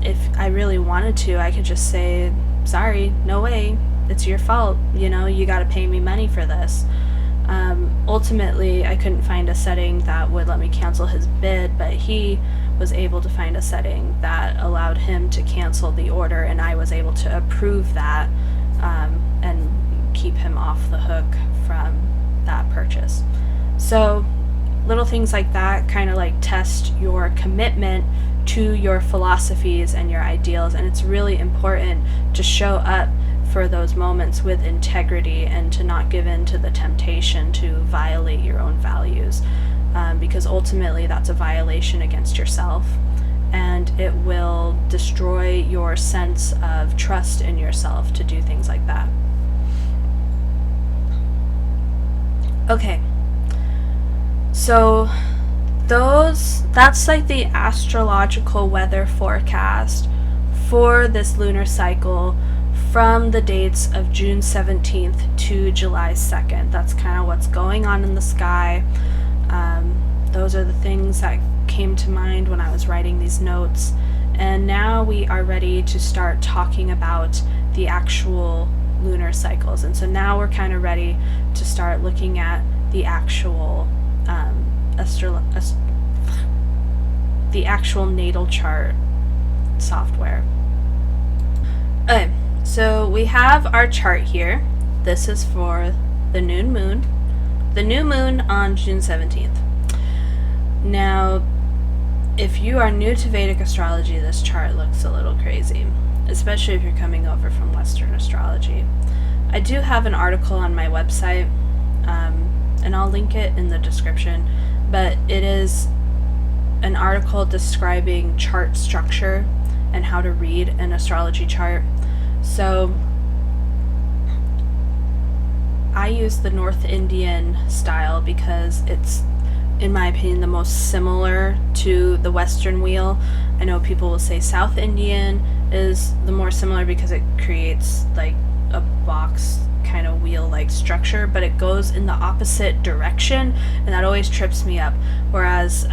A: if I really wanted to, I could just say, sorry, no way, it's your fault, you gotta pay me money for this. Ultimately, I couldn't find a setting that would let me cancel his bid, but he was able to find a setting that allowed him to cancel the order, and I was able to approve that and keep him off the hook from that purchase. So little things like that kind of like test your commitment to your philosophies and your ideals, and it's really important to show up for those moments with integrity and to not give in to the temptation to violate your own values, because ultimately that's a violation against yourself, and it will destroy your sense of trust in yourself to do things like that. Okay, so that's like the astrological weather forecast for this lunar cycle from the dates of June 17th to July 2nd. That's kind of what's going on in the sky. Those are the things that came to mind when I was writing these notes. And now we are ready to start talking about the actual lunar cycles. And so now we're kind of ready to start looking at the actual the actual natal chart software. Okay, so we have our chart here. This is for the new moon on June 17th. Now, if you are new to Vedic astrology, this chart looks a little crazy, especially if you're coming over from Western astrology. I do have an article on my website, and I'll link it in the description, but it is an article describing chart structure and how to read an astrology chart. So I use the North Indian style because it's, in my opinion, the most similar to the Western wheel. I know people will say South Indian is the more similar because it creates like a box kind of wheel-like structure, but it goes in the opposite direction, and that always trips me up. Whereas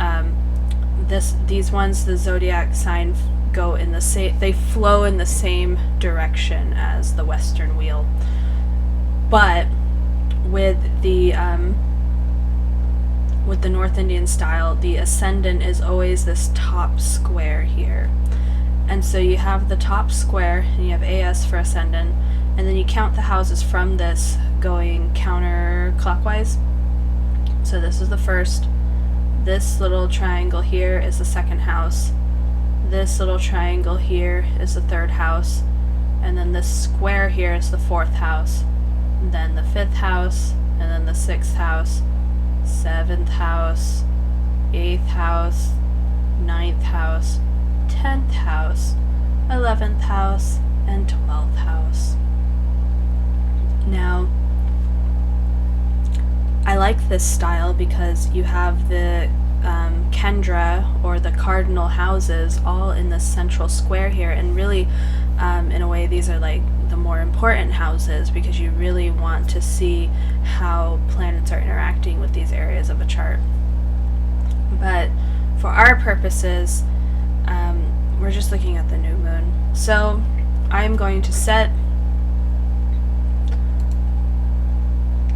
A: these ones, the zodiac sign, go in the same, they flow in the same direction as the Western wheel. But with the North Indian style, the ascendant is always this top square here. And so you have the top square, and you have AS for ascendant, and then you count the houses from this going counterclockwise. So this is the first. This little triangle here is the second house. This little triangle here is the third house. And then this square here is the fourth house. And then the fifth house, and then the sixth house, seventh house, eighth house, ninth house, 10th house, 11th house, and 12th house. Now, I like this style because you have the Kendra, or the cardinal houses, all in the central square here, and really, in a way, these are like the more important houses because you really want to see how planets are interacting with these areas of a chart. But for our purposes, we're just looking at the new moon. So I'm going to set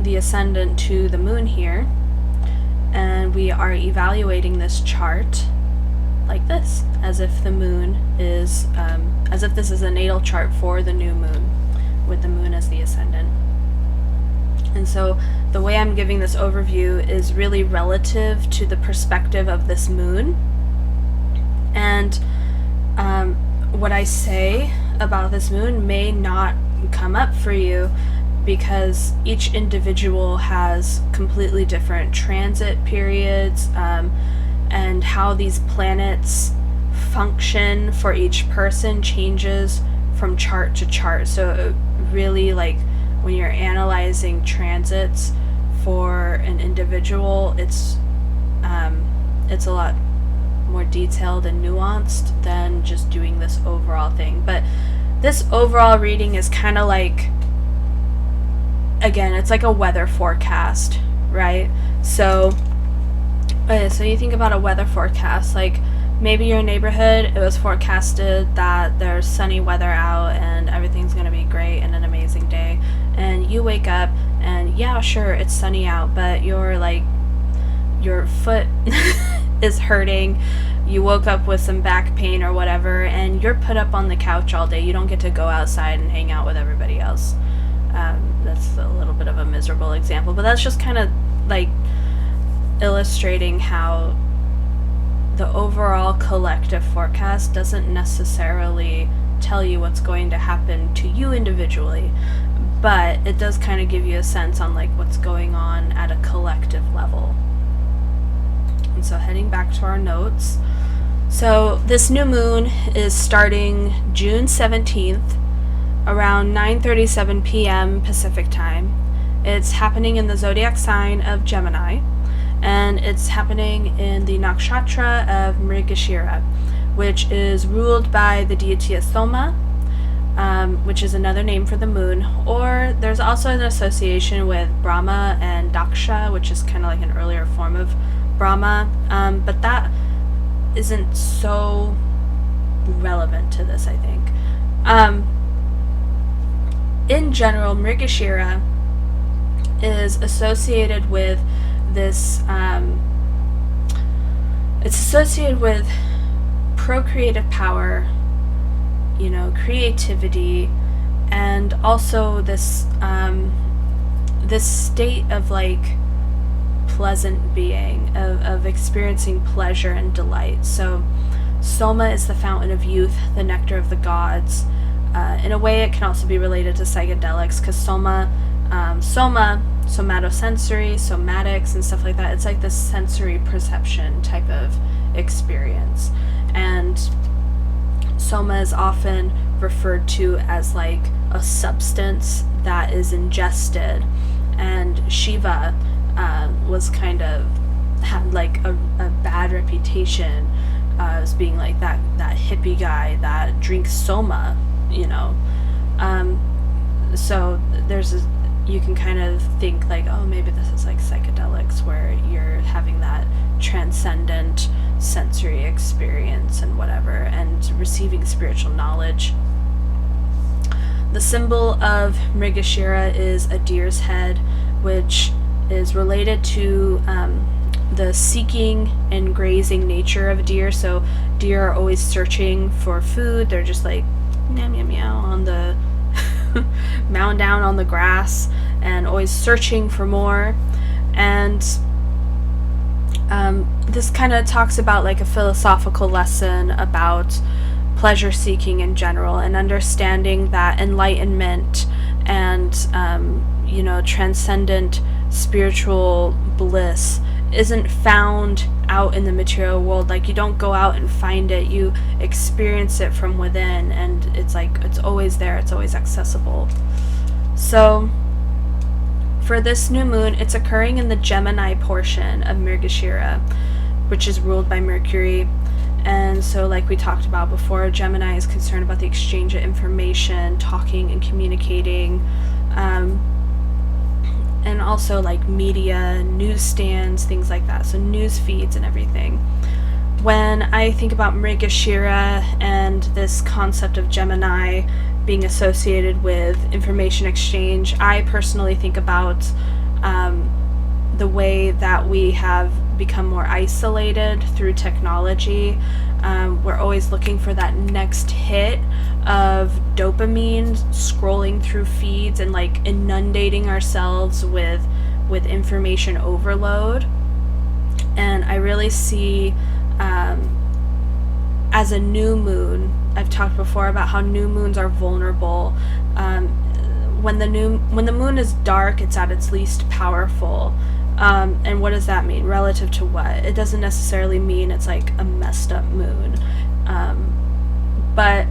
A: the ascendant to the moon here, and we are evaluating this chart like this, as if the moon is, as if this is a natal chart for the new moon, with the moon as the ascendant. And so the way I'm giving this overview is really relative to the perspective of this moon. And what I say about this moon may not come up for you because each individual has completely different transit periods, and how these planets function for each person changes from chart to chart. So really, like, when you're analyzing transits for an individual, it's a lot more detailed and nuanced than just doing this overall thing. But this overall reading is kind of like, again, it's like a weather forecast, right? So you think about a weather forecast, like maybe your neighborhood, it was forecasted that there's sunny weather out and everything's going to be great and an amazing day. And you wake up and yeah, sure, it's sunny out, but your foot is hurting. You woke up with some back pain or whatever, and you're put up on the couch all day. You don't get to go outside and hang out with everybody else. That's a little bit of a miserable example, but that's just kind of like illustrating how the overall collective forecast doesn't necessarily tell you what's going to happen to you individually, but it does kind of give you a sense on like what's going on at a collective level. And so heading back to our notes, so this new moon is starting June 17th around 9:37 p.m. Pacific time. It's happening in the zodiac sign of Gemini, and it's happening in the nakshatra of Mrigashira, which is ruled by the deity Soma, which is another name for the moon. Or there's also an association with Brahma and Daksha, which is kind of like an earlier form of Brahma, but that isn't so relevant to this, I think. In general, Mrigashira is associated with this, it's associated with procreative power, creativity, and also this, this state of like pleasant being, of experiencing pleasure and delight. So Soma is the fountain of youth, the nectar of the gods. In a way, it can also be related to psychedelics, because soma, somatosensory, somatics, and stuff like that. It's like this sensory perception type of experience. And soma is often referred to as like a substance that is ingested. And Shiva was kind of had like a bad reputation as being like that hippie guy that drinks soma, you know. So there's you can kind of think like, oh, maybe this is like psychedelics, where you're having that transcendent sensory experience and whatever, and receiving spiritual knowledge. The symbol of Mrigashira is a deer's head, which is related to the seeking and grazing nature of a deer. So deer are always searching for food. They're just like meow meow meow on the mowing down on the grass and always searching for more. And this kind of talks about like a philosophical lesson about pleasure seeking in general, and understanding that enlightenment and transcendent spiritual bliss isn't found out in the material world. Like, you don't go out and find it, you experience it from within, and it's like it's always there, it's always accessible. So for this new moon, it's occurring in the Gemini portion of Mrigashira, which is ruled by Mercury. And so, like we talked about before, Gemini is concerned about the exchange of information, talking and communicating, and also like media, newsstands, things like that. So news feeds and everything. When I think about Mrigashira and this concept of Gemini being associated with information exchange, I personally think about the way that we have become more isolated through technology. We're always looking for that next hit of dopamine, scrolling through feeds and like inundating ourselves with information overload. And I really see as a new moon, I've talked before about how new moons are vulnerable. When the moon is dark, it's at its least powerful. And what does that mean? Relative to what? It doesn't necessarily mean it's like a messed up moon. But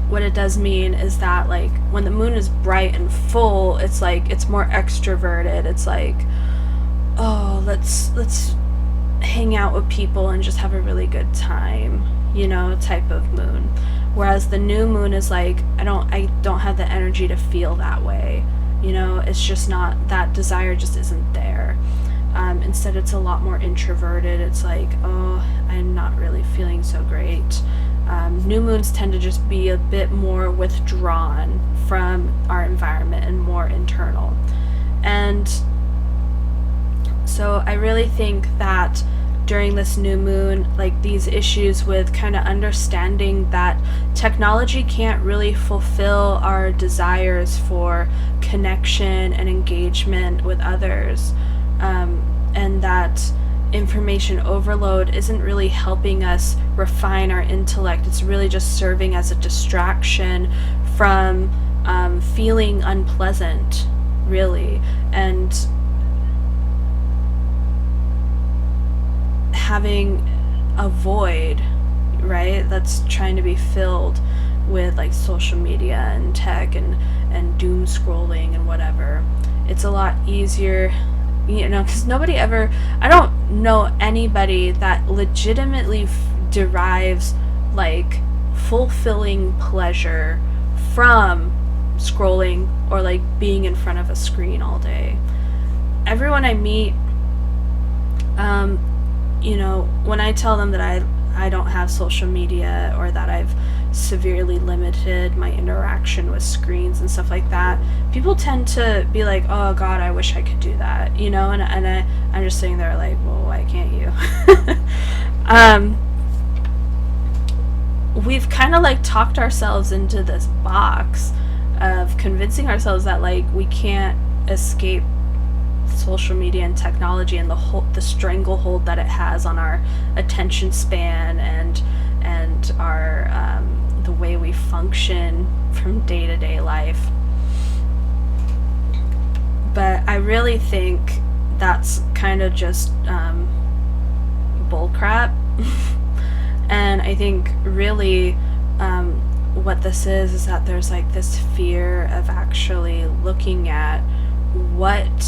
A: what it does mean is that like when the moon is bright and full, it's like it's more extroverted. It's like, oh, let's hang out with people and just have a really good time, type of moon. Whereas the new moon is like, I don't have the energy to feel that way. It's just not, that desire just isn't there. Instead, it's a lot more introverted. It's like, oh, I'm not really feeling so great. New moons tend to just be a bit more withdrawn from our environment and more internal. And so I really think that during this new moon, like these issues with kind of understanding that technology can't really fulfill our desires for connection and engagement with others, and that information overload isn't really helping us refine our intellect. It's really just serving as a distraction from feeling unpleasant, really, and having a void, right, that's trying to be filled with like social media and tech and doom scrolling and whatever. It's a lot easier, because I don't know anybody that legitimately derives like fulfilling pleasure from scrolling or like being in front of a screen all day. Everyone I meet, when I tell them that I don't have social media, or that I've severely limited my interaction with screens and stuff like that, people tend to be like, oh god, I wish I could do that, and I'm just sitting there like, well, why can't you? We've kind of like talked ourselves into this box of convincing ourselves that like we can't escape social media and technology and the stranglehold that it has on our attention span and our the way we function from day-to-day life. But I really think that's kind of just bullcrap. And I think really what this is that there's like this fear of actually looking at what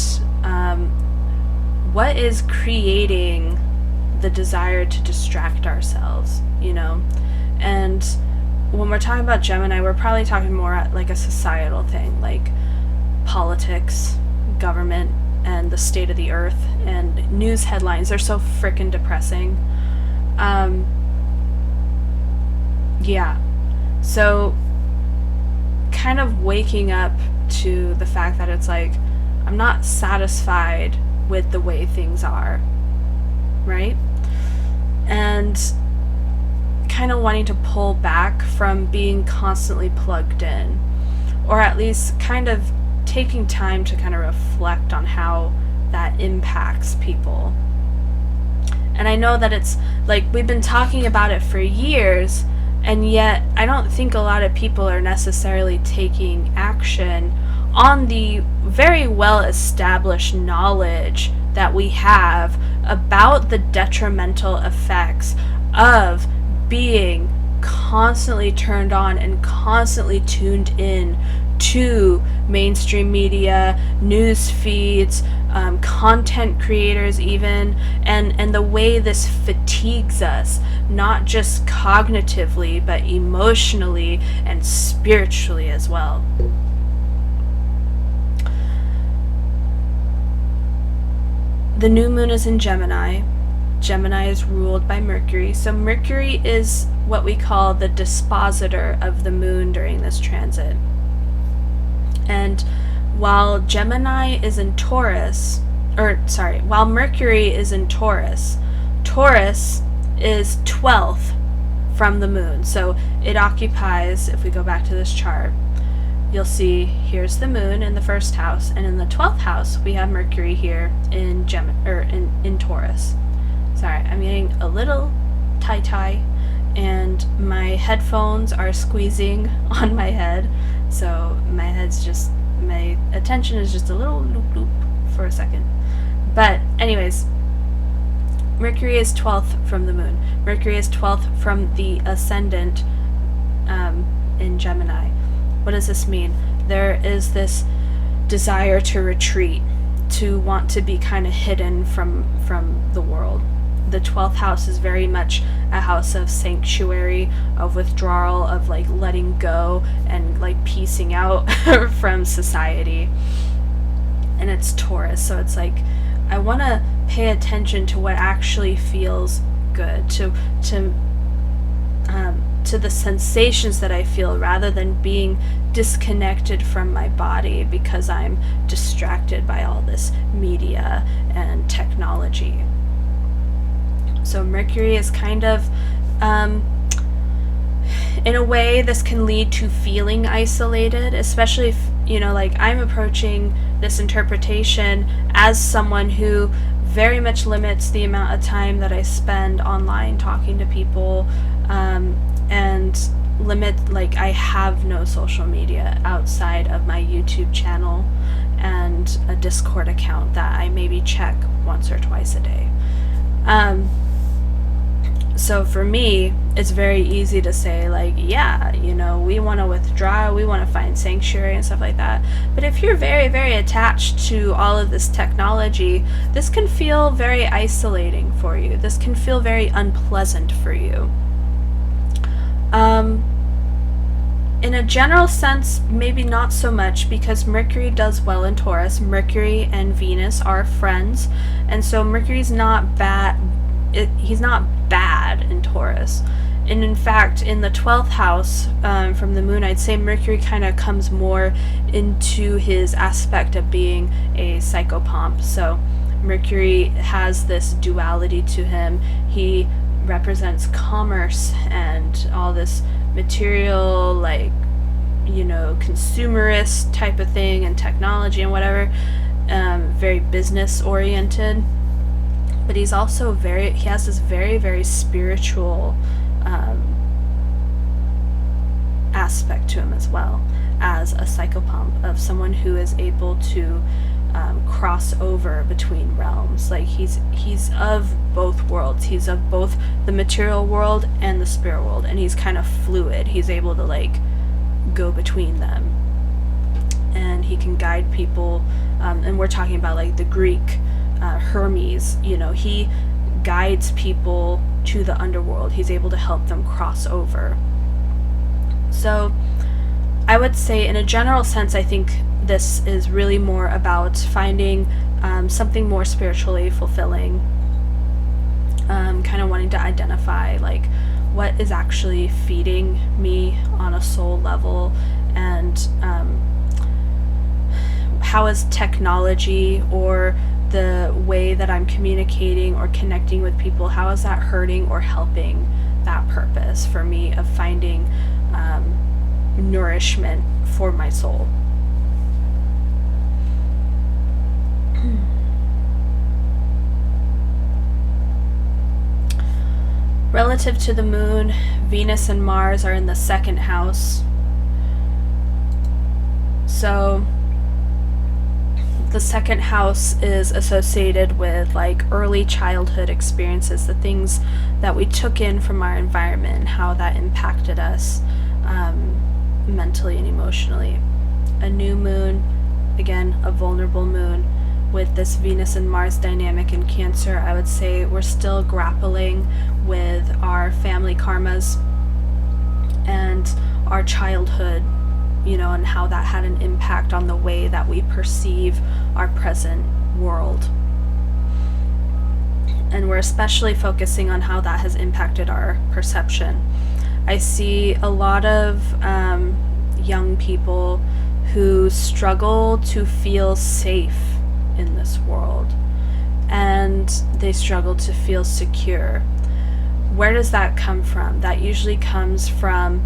A: is creating the desire to distract ourselves, you know. And when we're talking about Gemini, we're probably talking more at like a societal thing, like politics, government, and the state of the earth, and news headlines. They're so freaking depressing. Yeah. So kind of waking up to the fact that it's like, I'm not satisfied with the way things are, right? And kind of wanting to pull back from being constantly plugged in, or at least kind of taking time to kind of reflect on how that impacts people. And I know that it's like we've been talking about it for years, and yet I don't think a lot of people are necessarily taking action on the very well established knowledge that we have about the detrimental effects of being constantly turned on and constantly tuned in to mainstream media, news feeds, content creators even, and the way this fatigues us, not just cognitively, but emotionally and spiritually as well. The new moon is in Gemini. Gemini is ruled by Mercury. So Mercury is what we call the dispositor of the moon during this transit. And while Gemini is in Taurus, while Mercury is in Taurus, Taurus is 12th from the moon. So it occupies, if we go back to this chart, you'll see here's the moon in the first house, and in the 12th house we have Mercury here in in Taurus. Sorry, I'm getting a little tie-tie, and my headphones are squeezing on my head, so my attention is just a little loop for a second. But anyways, Mercury is 12th from the moon. Mercury is 12th from the ascendant in Gemini. What does this mean? There is this desire to retreat, to want to be kind of hidden from the world. The 12th house is very much a house of sanctuary, of withdrawal, of like letting go and like piecing out from society. And it's Taurus, so it's like I want to pay attention to what actually feels good, to the sensations that I feel, rather than being disconnected from my body because I'm distracted by all this media and technology. So Mercury is kind of, in a way, this can lead to feeling isolated, especially if, you know, like I'm approaching this interpretation as someone who very much limits the amount of time that I spend online talking to people, and limit, like, I have no social media outside of my YouTube channel and a Discord account that I maybe check once or twice a day. So for me, it's very easy to say, like, yeah, you know, we want to withdraw, we want to find sanctuary and stuff like that. But if you're very, very attached to all of this technology, this can feel very isolating for you. This can feel very unpleasant for you. In a general sense, maybe not so much, because Mercury does well in Taurus. Mercury and Venus are friends, and so Mercury's not bad. He's not bad in Taurus. And in fact, in the 12th house from the moon, I'd say Mercury kind of comes more into his aspect of being a psychopomp. So Mercury has this duality to him. He represents commerce and all this material, like, you know, consumerist type of thing, and technology and whatever. very business oriented, but he's also he has this very, very spiritual aspect to him as well, as a psychopomp, of someone who is able to cross over between realms. Like he's of both worlds. He's of both the material world and the spirit world, and he's kind of fluid. He's able to like go between them, and he can guide people. And we're talking about like the Greek Hermes. You know, he guides people to the underworld. He's able to help them cross over. So I would say, in a general sense, I think this is really more about finding something more spiritually fulfilling, kind of wanting to identify like what is actually feeding me on a soul level, and how is technology or the way that I'm communicating or connecting with people, how is that hurting or helping that purpose for me of finding nourishment for my soul. Relative to the moon, Venus and Mars are in the second house. So the second house is associated with like early childhood experiences, the things that we took in from our environment and how that impacted us mentally and emotionally. A new moon, again, a vulnerable moon, with this Venus and Mars dynamic in Cancer, I would say we're still grappling with our family karmas and our childhood, you know, and how that had an impact on the way that we perceive our present world. And we're especially focusing on how that has impacted our perception. I see a lot of young people who struggle to feel safe in this world, and they struggle to feel secure. Where does that come from? That usually comes from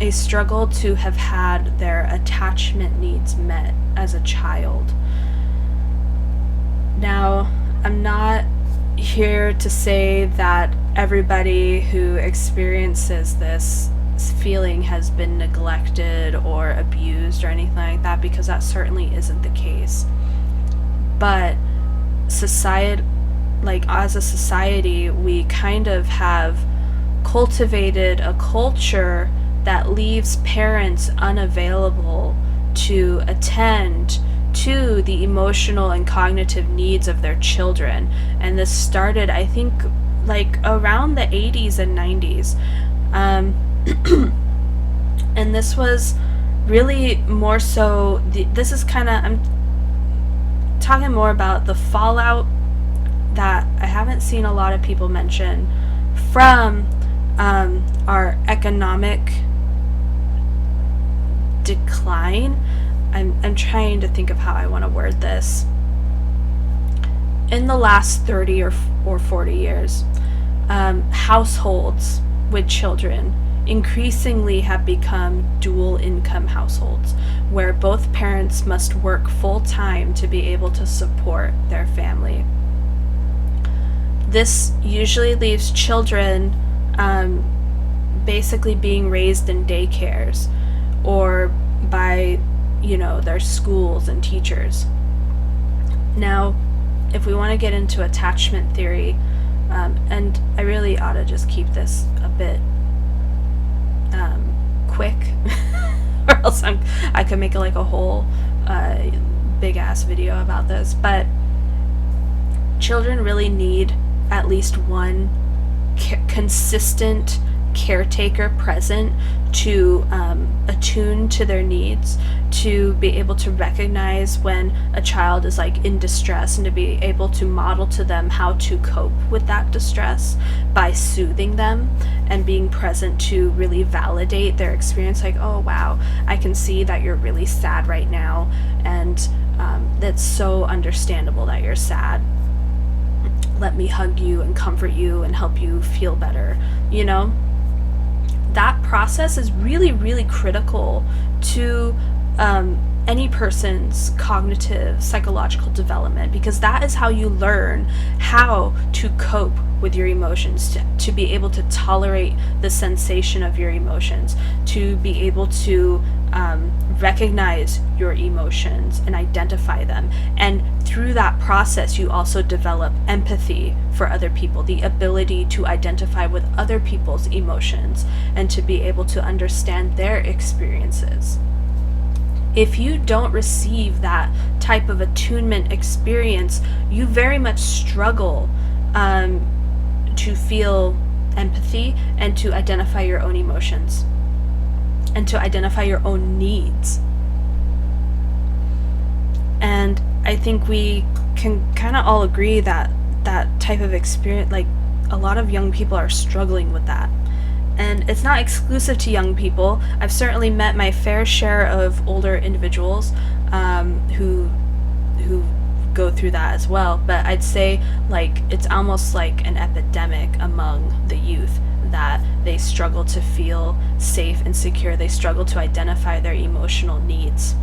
A: a struggle to have had their attachment needs met as a child. Now, I'm not here to say that everybody who experiences this feeling has been neglected or abused or anything like that, because that certainly isn't the case. But society, like as a society, we kind of have cultivated a culture that leaves parents unavailable to attend to the emotional and cognitive needs of their children. And this started, I think, like around the 80s and 90s. And this was really more so, this is kind of, I'm talking more about the fallout that I haven't seen a lot of people mention from our economic decline. I'm trying to think of how I want to word this. In the last 30 or 40 years, households with children increasingly have become dual income households, where both parents must work full time to be able to support their family. This usually leaves children basically being raised in daycares or by, you know, their schools and teachers. Now, if we want to get into attachment theory, and I really ought to just keep this a bit quick, or else I could make like a whole big ass video about this. But children really need at least one consistent caretaker present to attune to their needs, to be able to recognize when a child is like in distress, and to be able to model to them how to cope with that distress by soothing them and being present to really validate their experience. Like, oh wow, I can see that you're really sad right now, and that's so understandable that you're sad. Let me hug you and comfort you and help you feel better, you know? That process is really, really critical to any person's cognitive, psychological development, because that is how you learn how to cope with your emotions, to be able to tolerate the sensation of your emotions, to be able to recognize your emotions and identify them. And through that process, you also develop empathy for other people, the ability to identify with other people's emotions and to be able to understand their experiences. If you don't receive that type of attunement experience, you very much struggle to feel empathy and to identify your own emotions and to identify your own needs. And I think we can kind of all agree that that type of experience, like, a lot of young people are struggling with that. And it's not exclusive to young people. I've certainly met my fair share of older individuals who go through that as well. But I'd say, like, it's almost like an epidemic among the youth, that they struggle to feel safe and secure. They struggle to identify their emotional needs.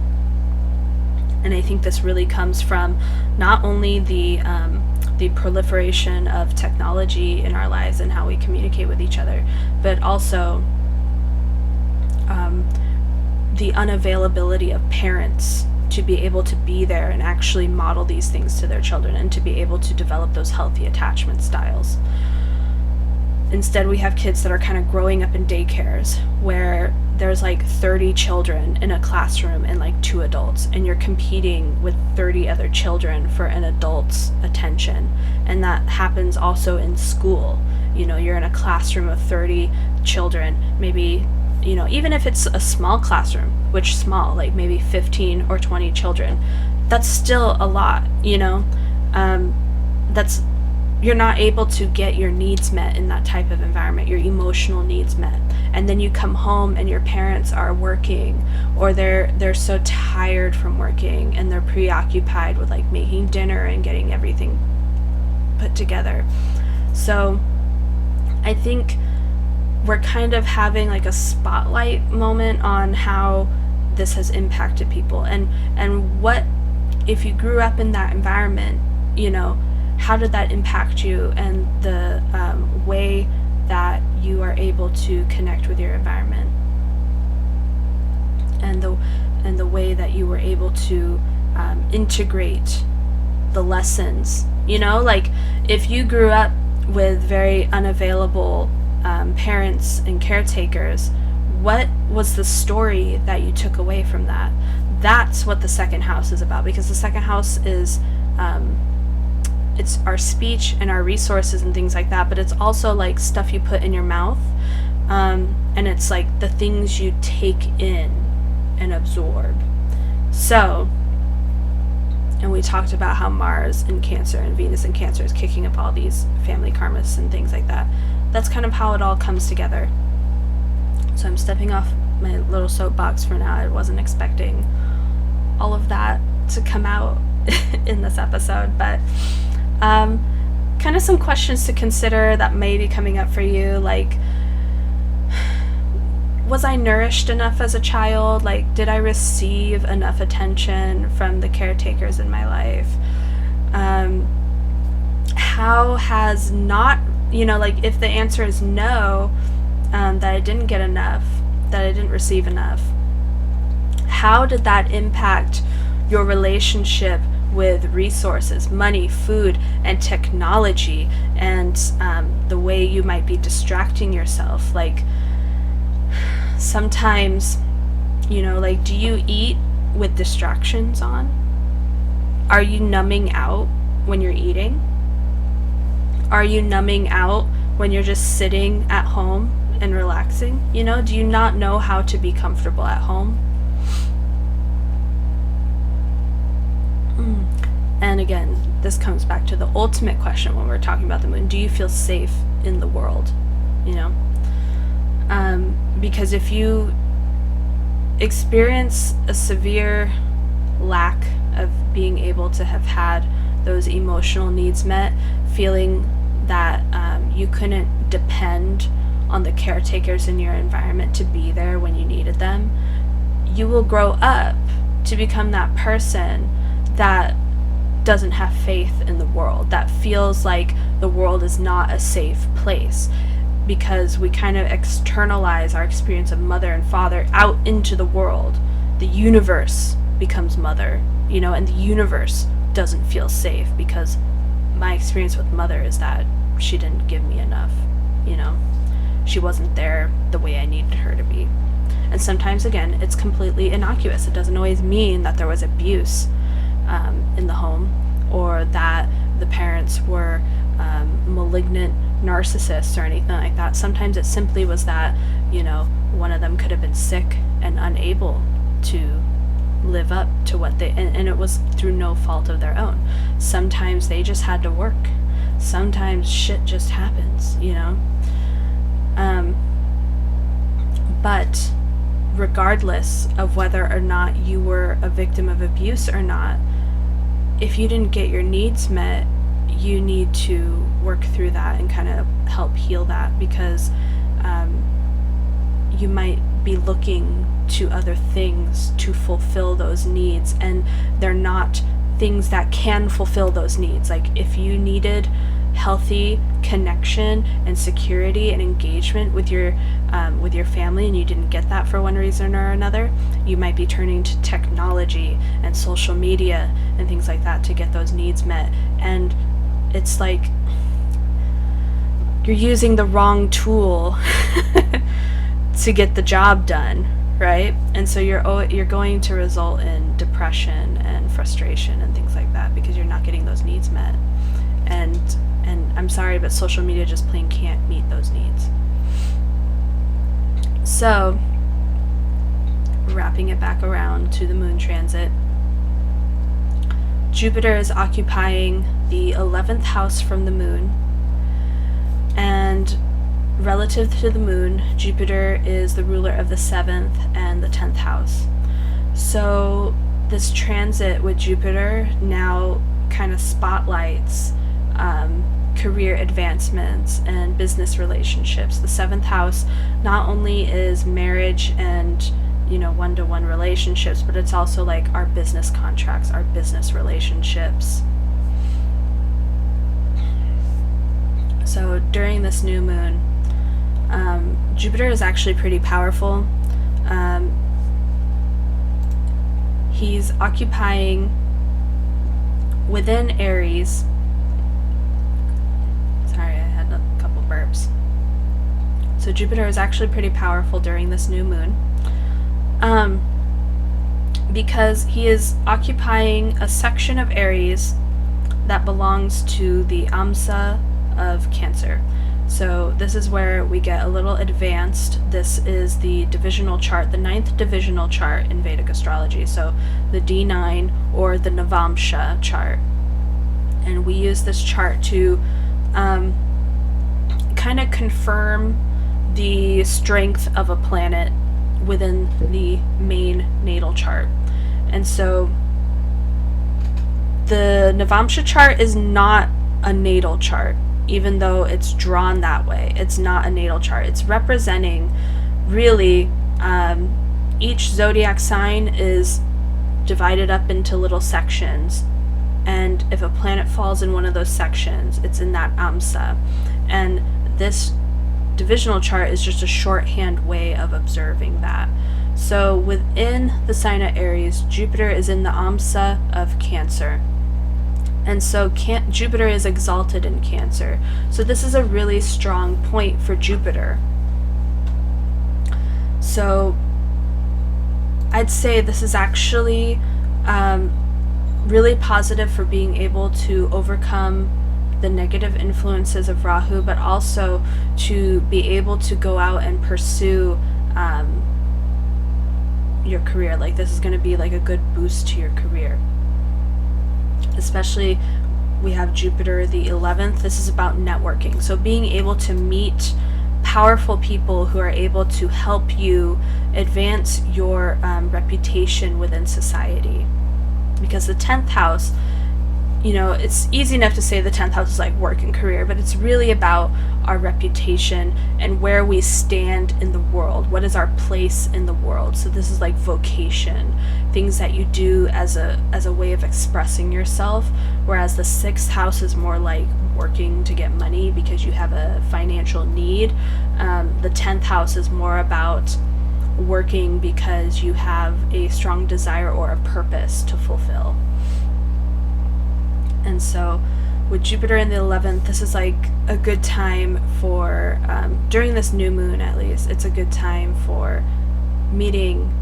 A: And I think this really comes from not only the proliferation of technology in our lives and how we communicate with each other, but also the unavailability of parents to be able to be there and actually model these things to their children and to be able to develop those healthy attachment styles. Instead, we have kids that are kind of growing up in daycares where there's like 30 children in a classroom and like 2 adults, and you're competing with 30 other children for an adult's attention. And that happens also in school. You know, you're in a classroom of 30 children, maybe, you know, even if it's a small classroom, which small, like maybe 15 or 20 children, that's still a lot, you know. You're not able to get your needs met in that type of environment, your emotional needs met. And then you come home and your parents are working, or they're so tired from working and they're preoccupied with like making dinner and getting everything put together. So I think we're kind of having like a spotlight moment on how this has impacted people, and what if you grew up in that environment, you know, how did that impact you, and the way that you are able to connect with your environment, and the way that you were able to integrate the lessons. You know, like, if you grew up with very unavailable parents and caretakers, what was the story that you took away from that? That's what the second house is about, because the second house is it's our speech and our resources and things like that, but it's also like stuff you put in your mouth, and it's like the things you take in and absorb. So, and we talked about how Mars in Cancer and Venus in Cancer is kicking up all these family karmas and things like that. That's kind of how it all comes together. So I'm stepping off my little soapbox for now. I wasn't expecting all of that to come out in this episode, but kind of some questions to consider that may be coming up for you, like, was I nourished enough as a child? Like, did I receive enough attention from the caretakers in my life? How has not, you know, like, if the answer is no, that I didn't get enough, that I didn't receive enough, how did that impact your relationship with resources, money, food, and technology, and the way you might be distracting yourself? Like, sometimes, you know, like, do you eat with distractions on? Are you numbing out when you're eating? Are you numbing out when you're just sitting at home and relaxing? You know, do you not know how to be comfortable at home? And again, this comes back to the ultimate question when we're talking about the moon. Do you feel safe in the world? You know? Because if you experience a severe lack of being able to have had those emotional needs met, feeling that you couldn't depend on the caretakers in your environment to be there when you needed them, you will grow up to become that person that doesn't have faith in the world, that feels like the world is not a safe place, because we kind of externalize our experience of mother and father out into the world. The universe becomes mother, and the universe doesn't feel safe because my experience with mother is that she didn't give me enough, she wasn't there the way I needed her to be. And sometimes, again, it's completely innocuous. It doesn't always mean that there was abuse in the home, or that the parents were malignant narcissists or anything like that. Sometimes it simply was that, one of them could have been sick and unable to live up to what they, and it was through no fault of their own. Sometimes they just had to work. Sometimes shit just happens, but regardless of whether or not you were a victim of abuse or not, if you didn't get your needs met, you need to work through that and kind of help heal that, because you might be looking to other things to fulfill those needs, and they're not things that can fulfill those needs. Like, if you needed healthy connection and security and engagement with your family, and you didn't get that for one reason or another, you might be turning to technology and social media and things like that to get those needs met. And it's like you're using the wrong tool to get the job done, right? And so you're going to result in depression and frustration and things like that, because you're not getting those needs met. And I'm sorry, but social media just plain can't meet those needs. So, wrapping it back around to the moon transit, Jupiter is occupying the 11th house from the moon, and relative to the moon, Jupiter is the ruler of the 7th and the 10th house. So this transit with Jupiter now kind of spotlights career advancements and business relationships. The 7th house not only is marriage and one-to-one relationships, but it's also like our business contracts, our business relationships. So during this new moon, Jupiter is actually pretty powerful. He's occupying within Aries. Sorry, I had a couple burps. So Jupiter is actually pretty powerful during this new moon, because he is occupying a section of Aries that belongs to the Amsa of Cancer. So this is where we get a little advanced. This is the divisional chart, the 9th divisional chart in Vedic astrology. So the D9 or the Navamsha chart. And we use this chart to kind of confirm the strength of a planet within the main natal chart. And so the Navamsha chart is not a natal chart. Even though it's drawn that way, it's not a natal chart. It's representing, really, each zodiac sign is divided up into little sections, and if a planet falls in one of those sections, it's in that Amsa. And this divisional chart is just a shorthand way of observing that. So within the sign of Aries, Jupiter is in the Amsa of Cancer. And so Jupiter is exalted in Cancer. So this is a really strong point for Jupiter. So I'd say this is actually really positive for being able to overcome the negative influences of Rahu, but also to be able to go out and pursue your career. Like, this is going to be like a good boost to your career. Especially, we have Jupiter the 11th. This is about networking. So being able to meet powerful people who are able to help you advance your reputation within society. Because the 10th house you know, it's easy enough to say the 10th house is like work and career, but it's really about our reputation and where we stand in the world. What is our place in the world? So this is like vocation, things that you do as a way of expressing yourself, whereas the 6th house is more like working to get money because you have a financial need. The 10th house is more about working because you have a strong desire or a purpose to fulfill. And so with Jupiter in the 11th, this is like a good time for, during this new moon at least, it's a good time for meeting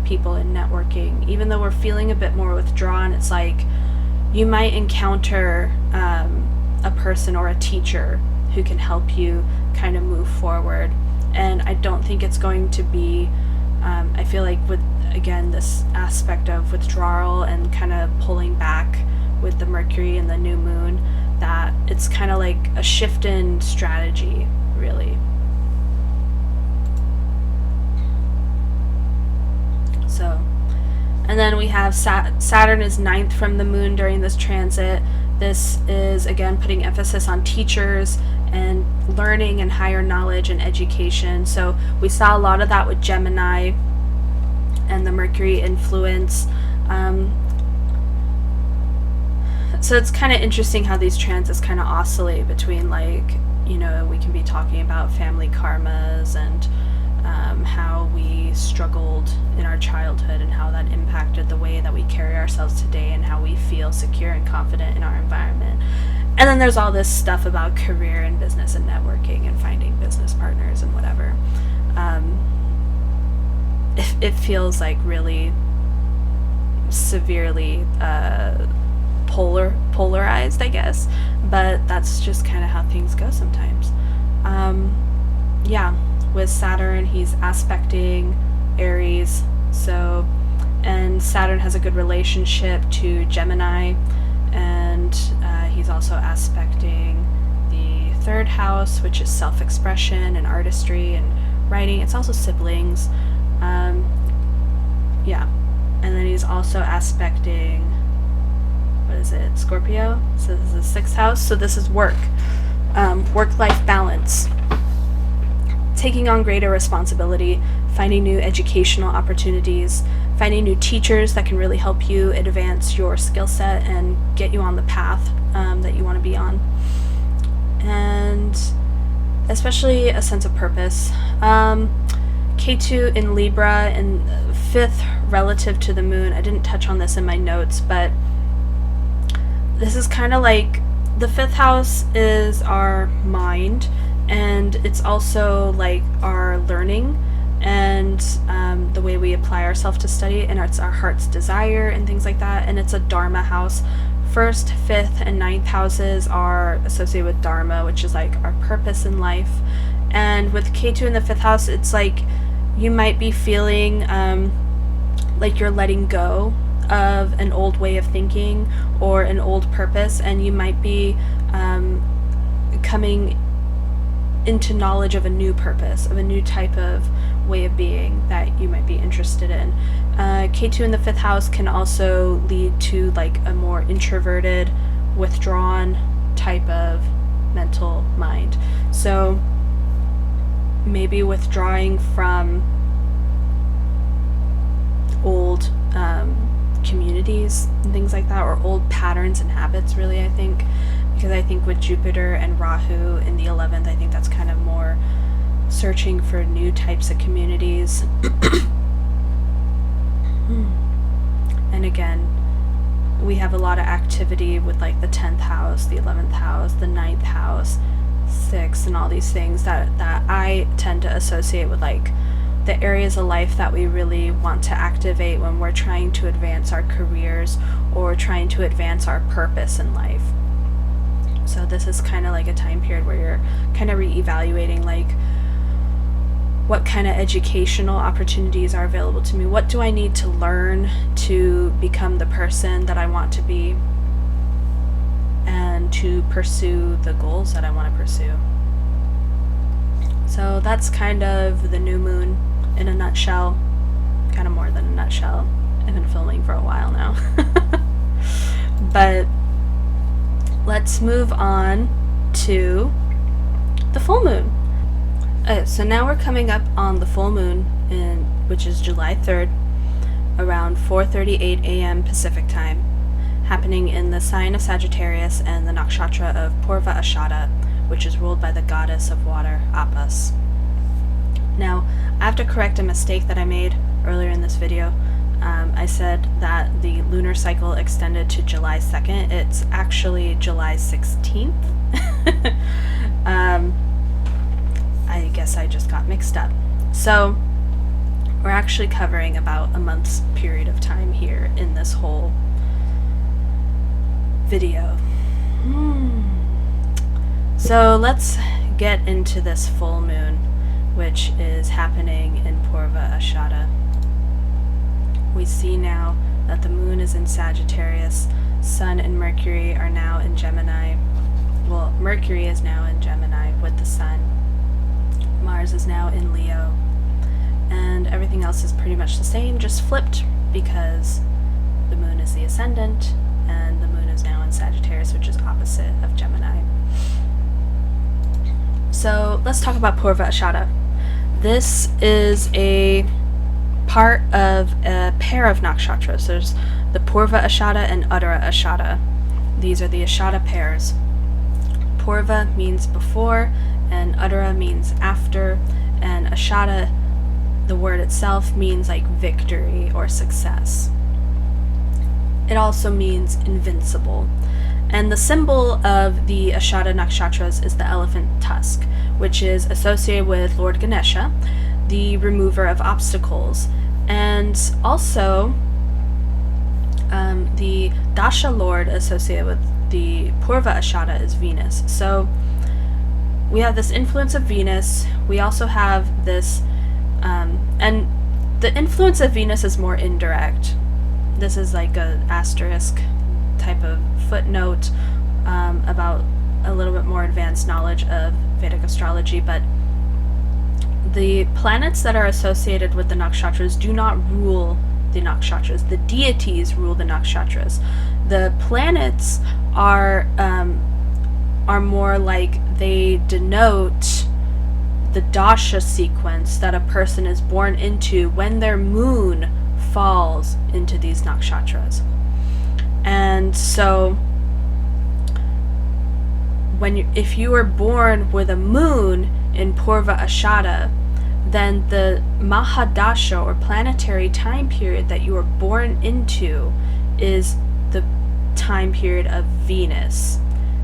A: people and networking. Even though we're feeling a bit more withdrawn, it's like you might encounter a person or a teacher who can help you kind of move forward. And I don't think it's going to be, I feel like with, again, this aspect of withdrawal and kind of pulling back with the Mercury and the new moon, that it's kind of like a shift in strategy, really. So, and then we have Saturn is 9th from the moon during this transit. This is, again, putting emphasis on teachers and learning and higher knowledge and education. So we saw a lot of that with Gemini and the Mercury influence. So it's kind of interesting how these transits kind of oscillate between, like, you know, we can be talking about family karmas and how we struggled in our childhood and how that impacted the way that we carry ourselves today and how we feel secure and confident in our environment. And then there's all this stuff about career and business and networking and finding business partners and whatever. It feels like really severely polarized, I guess, but that's just kind of how things go sometimes. Yeah, with Saturn, he's aspecting Aries, so, and Saturn has a good relationship to Gemini, and he's also aspecting the 3rd house, which is self-expression and artistry and writing. It's also siblings. Yeah, and then he's also aspecting, what is it, Scorpio? So this is the 6th house, so this is work, work-life balance, taking on greater responsibility, finding new educational opportunities, finding new teachers that can really help you advance your skill set and get you on the path that you want to be on. And especially a sense of purpose. Ketu in Libra and 5th relative to the moon. I didn't touch on this in my notes, but this is kind of like, the 5th house is our mind, and it's also like our learning and the way we apply ourselves to study, and it's our heart's desire and things like that. And it's a Dharma house. 1st, 5th, and 9th houses are associated with Dharma, which is like our purpose in life. And with Ketu in the 5th house, it's like you might be feeling like you're letting go of an old way of thinking or an old purpose, and you might be coming into knowledge of a new purpose, of a new type of way of being that you might be interested in. K2 in the 5th house can also lead to like a more introverted, withdrawn type of mental mind. So maybe withdrawing from old communities and things like that, or old patterns and habits, really, I think. Because I think with Jupiter and Rahu in the 11th, I think that's kind of more searching for new types of communities. And again, we have a lot of activity with like the 10th house, the 11th house, the 9th house, 6th, and all these things that I tend to associate with like the areas of life that we really want to activate when we're trying to advance our careers or trying to advance our purpose in life. So this is kind of like a time period where you're kind of reevaluating like what kind of educational opportunities are available to me. What do I need to learn to become the person that I want to be and to pursue the goals that I want to pursue. So that's kind of the new moon in a nutshell. Kind of more than a nutshell. I've been filming for a while now. But let's move on to the full moon. So now we're coming up on the full moon, which is July 3rd, around 4:38 a.m. Pacific time, happening in the sign of Sagittarius and the nakshatra of Purva Ashada, which is ruled by the goddess of water, Appas. Now, I have to correct a mistake that I made earlier in this video. I said that the lunar cycle extended to July 2nd. It's actually July 16th. I guess I just got mixed up. So, we're actually covering about a month's period of time here in this whole video. So, let's get into this full moon, which is happening in Purva Ashada. We see now that the moon is in Sagittarius, Sun and Mercury are now in Gemini. Well, Mercury is now in Gemini with the Sun. Mars is now in Leo. And everything else is pretty much the same, just flipped, because the moon is the ascendant, and the moon is now in Sagittarius, which is opposite of Gemini. So let's talk about Purva Ashada. This is a part of a pair of nakshatras. There's the Purva Ashada and Uttara Ashada. These are the Ashada pairs. Purva means before, and Uttara means after, and Ashada, the word itself, means like victory or success. It also means invincible. And the symbol of the Ashada nakshatras is the elephant tusk, which is associated with Lord Ganesha, the remover of obstacles. And also, the Dasha Lord associated with the Purva Ashada is Venus. So we have this influence of Venus. We also have this, and the influence of Venus is more indirect. This is like a asterisk type of footnote about a little bit more advanced knowledge of Vedic astrology, but the planets that are associated with the nakshatras do not rule the nakshatras. The deities rule the nakshatras. The planets are more like they denote the dasha sequence that a person is born into when their moon falls into these nakshatras. And so if you were born with a moon in Purva Ashada, then the Mahadasha or planetary time period that you were born into is the time period of Venus,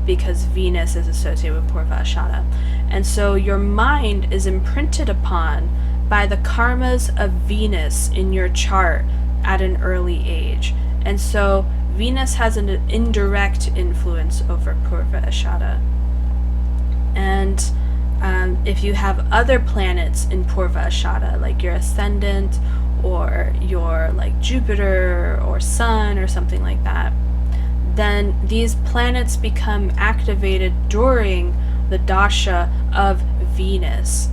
A: because Venus is associated with Purva Ashada. And so your mind is imprinted upon by the karmas of Venus in your chart at an early age. And so Venus has an indirect influence over Purva Ashada. And if you have other planets in Purva Ashada, like your ascendant or your like Jupiter or Sun or something like that, then these planets become activated during the dasha of Venus.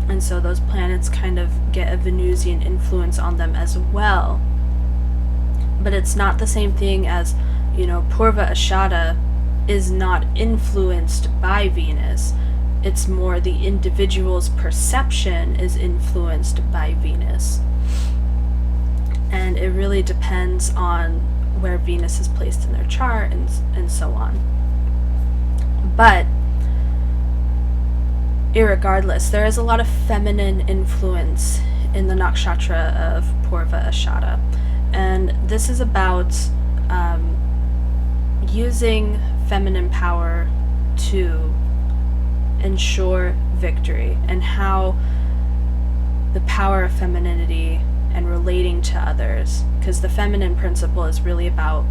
A: And so those planets kind of get a Venusian influence on them as well. But it's not the same thing as, Purva Ashada is not influenced by Venus. It's more the individual's perception is influenced by Venus. And it really depends on where Venus is placed in their chart and so on. But irregardless, there is a lot of feminine influence in the nakshatra of Purva Ashada. And this is about using feminine power to ensure victory, and how the power of femininity and relating to others, because the feminine principle is really about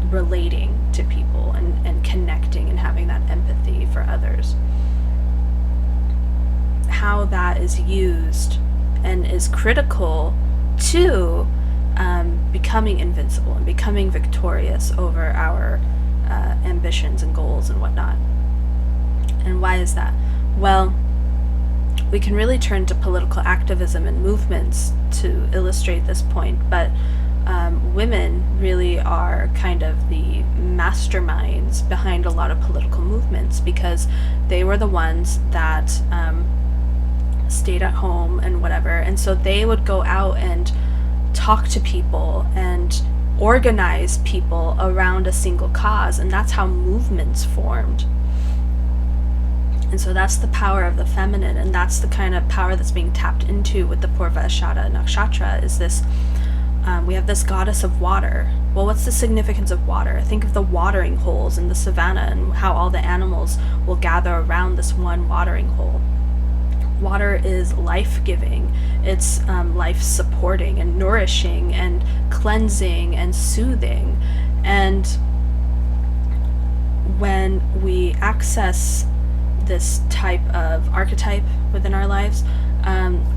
A: relating to people and connecting and having that empathy for others. How that is used and is critical to becoming invincible and becoming victorious over our ambitions and goals and whatnot. And why is that? Well, we can really turn to political activism and movements to illustrate this point, but women really are kind of the masterminds behind a lot of political movements, because they were the ones that stayed at home and whatever, and so they would go out and talk to people and organize people around a single cause, and that's how movements formed. And so that's the power of the feminine, and that's the kind of power that's being tapped into with the Purva Ashada Nakshatra, is this, we have this goddess of water. Well, what's the significance of water? Think of the watering holes in the savannah and how all the animals will gather around this one watering hole. Water is life-giving, it's life-supporting and nourishing and cleansing and soothing. And when we access this type of archetype within our lives,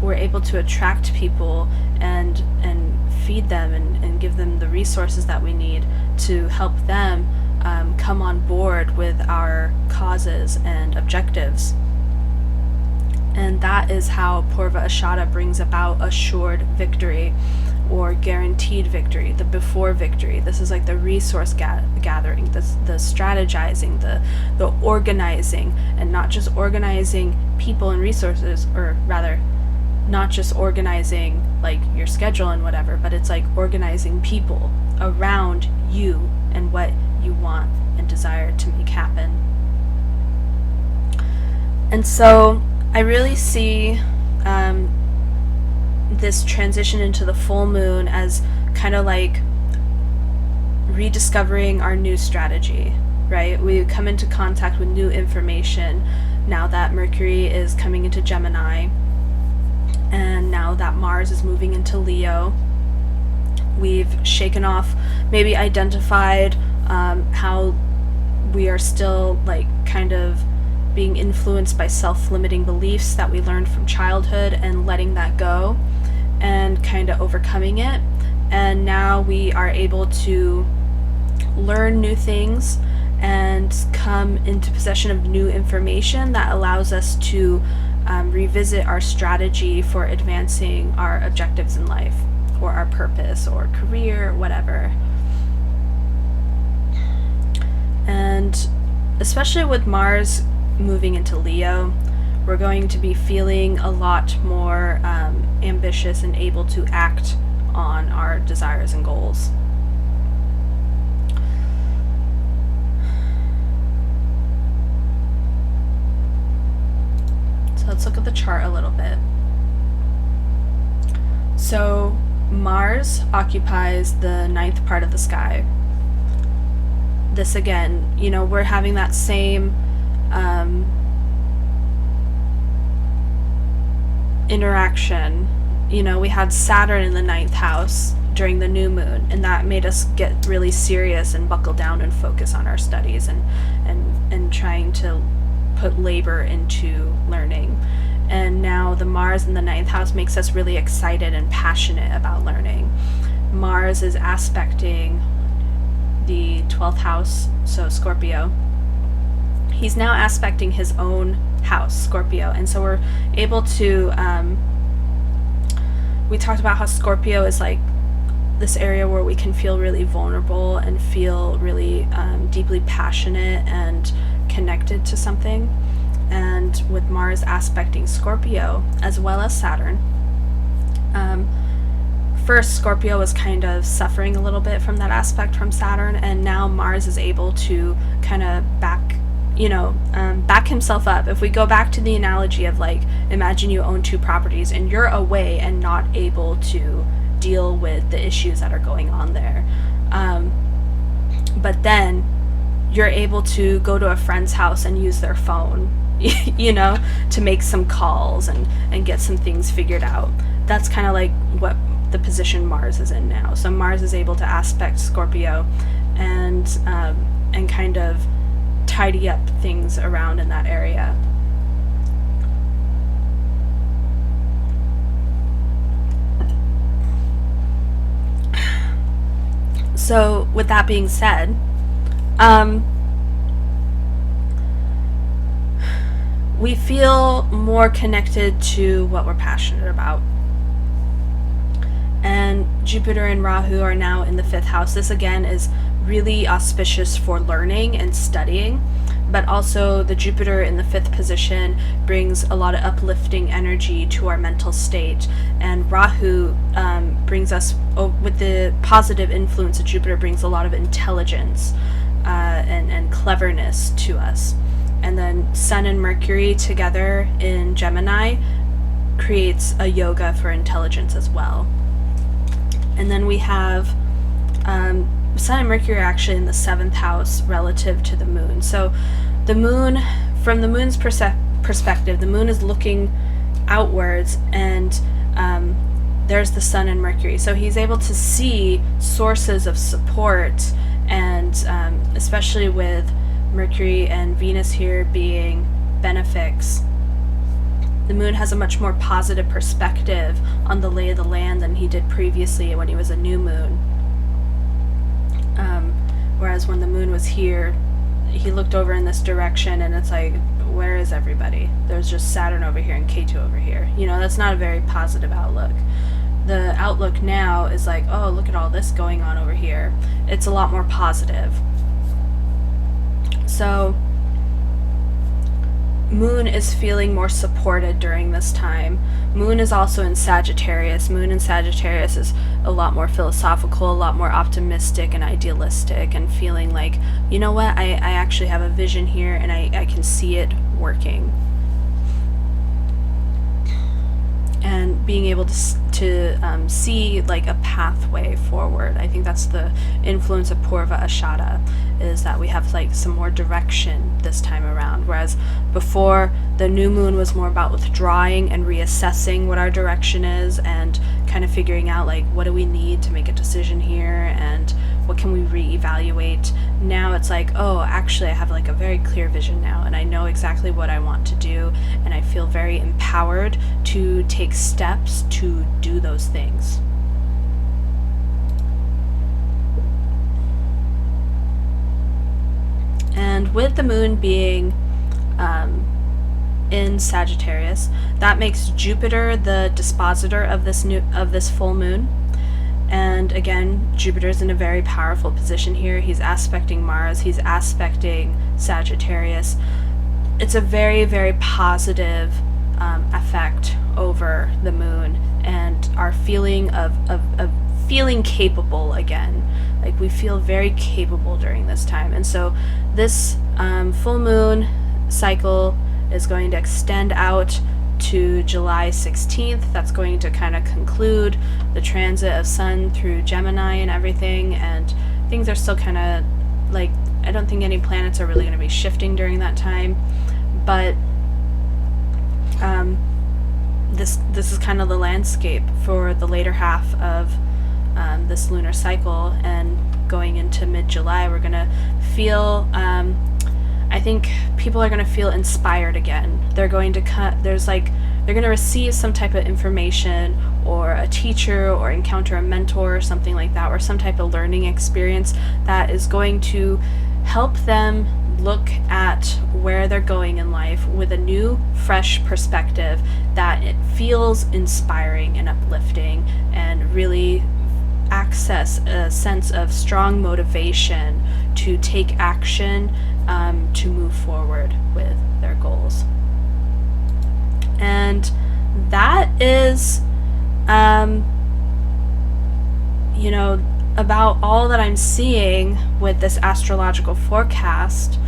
A: we're able to attract people and feed them and give them the resources that we need to help them come on board with our causes and objectives. And that is how Purva Ashada brings about assured victory or guaranteed victory, the before victory. This is like the resource gathering, the strategizing, the organizing, and not just organizing people and resources, or rather, not just organizing like your schedule and whatever, but it's like organizing people around you and what you want and desire to make happen. And so I really see this transition into the full moon as kind of like rediscovering our new strategy, right? We come into contact with new information now that Mercury is coming into Gemini, and now that Mars is moving into Leo. We've shaken off, maybe identified how we are still like kind of being influenced by self-limiting beliefs that we learned from childhood, and letting that go and kind of overcoming it. And now we are able to learn new things and come into possession of new information that allows us to revisit our strategy for advancing our objectives in life, or our purpose, or career, or whatever. And especially with Mars moving into Leo, we're going to be feeling a lot more ambitious and able to act on our desires and goals. So let's look at the chart a little bit. So Mars occupies the 9th part of the sky. This again, you know, we're having that same interaction. You know, we had Saturn in the 9th house during the new moon, and that made us get really serious and buckle down and focus on our studies and trying to put labor into learning. And now the Mars in the 9th house makes us really excited and passionate about learning. Mars is aspecting the 12th house, so Scorpio. He's now aspecting his own house, Scorpio, and so we're able to, we talked about how Scorpio is like this area where we can feel really vulnerable and feel really deeply passionate and connected to something. And with Mars aspecting Scorpio as well as Saturn, first Scorpio was kind of suffering a little bit from that aspect from Saturn, and now Mars is able to kind of back himself up. If we go back to the analogy of like, imagine you own 2 properties and you're away and not able to deal with the issues that are going on there, but then you're able to go to a friend's house and use their phone, you know, to make some calls and get some things figured out. That's kind of like what the position Mars is in now. So Mars is able to aspect Scorpio and kind of tidy up things around in that area. So with that being said, we feel more connected to what we're passionate about. And Jupiter and Rahu are now in the 5th house. This again is really auspicious for learning and studying, but also the Jupiter in the 5th position brings a lot of uplifting energy to our mental state, and Rahu brings us, with the positive influence of Jupiter, brings a lot of intelligence and cleverness to us. And then Sun and Mercury together in Gemini creates a yoga for intelligence as well. And then we have Sun and Mercury are actually in the 7th house relative to the moon. So the moon, from the moon's perspective, the moon is looking outwards, and there's the Sun and Mercury. So he's able to see sources of support, and especially with Mercury and Venus here being benefics, the moon has a much more positive perspective on the lay of the land than he did previously when he was a new moon. Whereas when the moon was here, he looked over in this direction and it's like, where is everybody? There's just Saturn over here and Ketu over here. You know, that's not a very positive outlook. The outlook now is like, oh, look at all this going on over here. It's a lot more positive. So Moon is feeling more supported during this time. Moon is also in Sagittarius. Moon in Sagittarius is a lot more philosophical, a lot more optimistic and idealistic, and feeling like, you know what, I actually have a vision here and I can see it working. And being able to see like a pathway forward. I think that's the influence of Purva Ashada, is that we have like some more direction this time around, whereas before the new moon was more about withdrawing and reassessing what our direction is and kind of figuring out like what do we need to make a decision here and what can we reevaluate. Now it's like, oh, actually I have like a very clear vision now and I know exactly what I want to do, and I feel very empowered to take steps to do those things. And with the moon being in Sagittarius, that makes Jupiter the dispositor of this full moon. And again, Jupiter's in a very powerful position here. He's aspecting Mars, he's aspecting Sagittarius. It's a very, very positive effect over the moon and our feeling of feeling capable again. Like we feel very capable during this time. And so this full moon cycle is going to extend out to July 16th. That's going to kind of conclude the transit of Sun through Gemini and everything, and things are still kind of like, I don't think any planets are really going to be shifting during that time, but this is kind of the landscape for the later half of this lunar cycle. And going into mid-July, we're going to feel I think people are going to feel inspired again. They're going to they're going to receive some type of information or a teacher or encounter a mentor or something like that, or some type of learning experience that is going to help them look at where they're going in life with a new, fresh perspective that it feels inspiring and uplifting, and really access a sense of strong motivation to take action, to move forward with their goals. And that is, you know, about all that I'm seeing with this astrological forecast.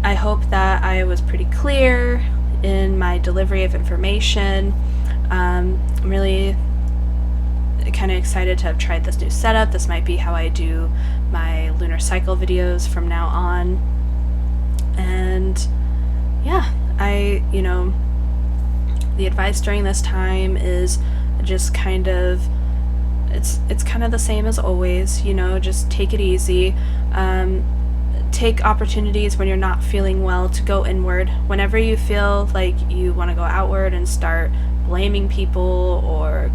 A: I hope that I was pretty clear in my delivery of information. I'm really kind of excited to have tried this new setup. This might be how I do my lunar cycle videos from now on. And yeah, the advice during this time is just kind of, it's kind of the same as always, just take it easy. Take opportunities when you're not feeling well to go inward. Whenever you feel like you want to go outward and start blaming people or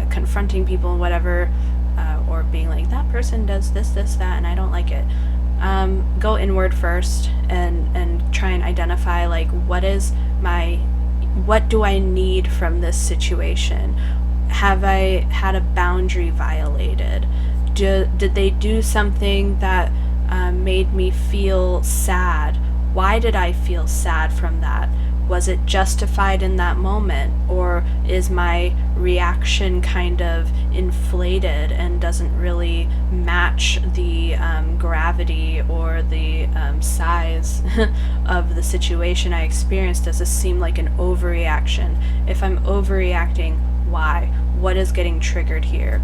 A: confronting people and whatever, or being like, that person does this, that, and I don't like it. Go inward first and try and identify like what is my what do I need from this situation? Have I had a boundary violated? Did they do something that made me feel sad? Why did I feel sad from that? Was it justified in that moment, or is my reaction kind of inflated and doesn't really match the gravity or the size of the situation I experienced? Does this seem like an overreaction? If I'm overreacting, why? What is getting triggered here?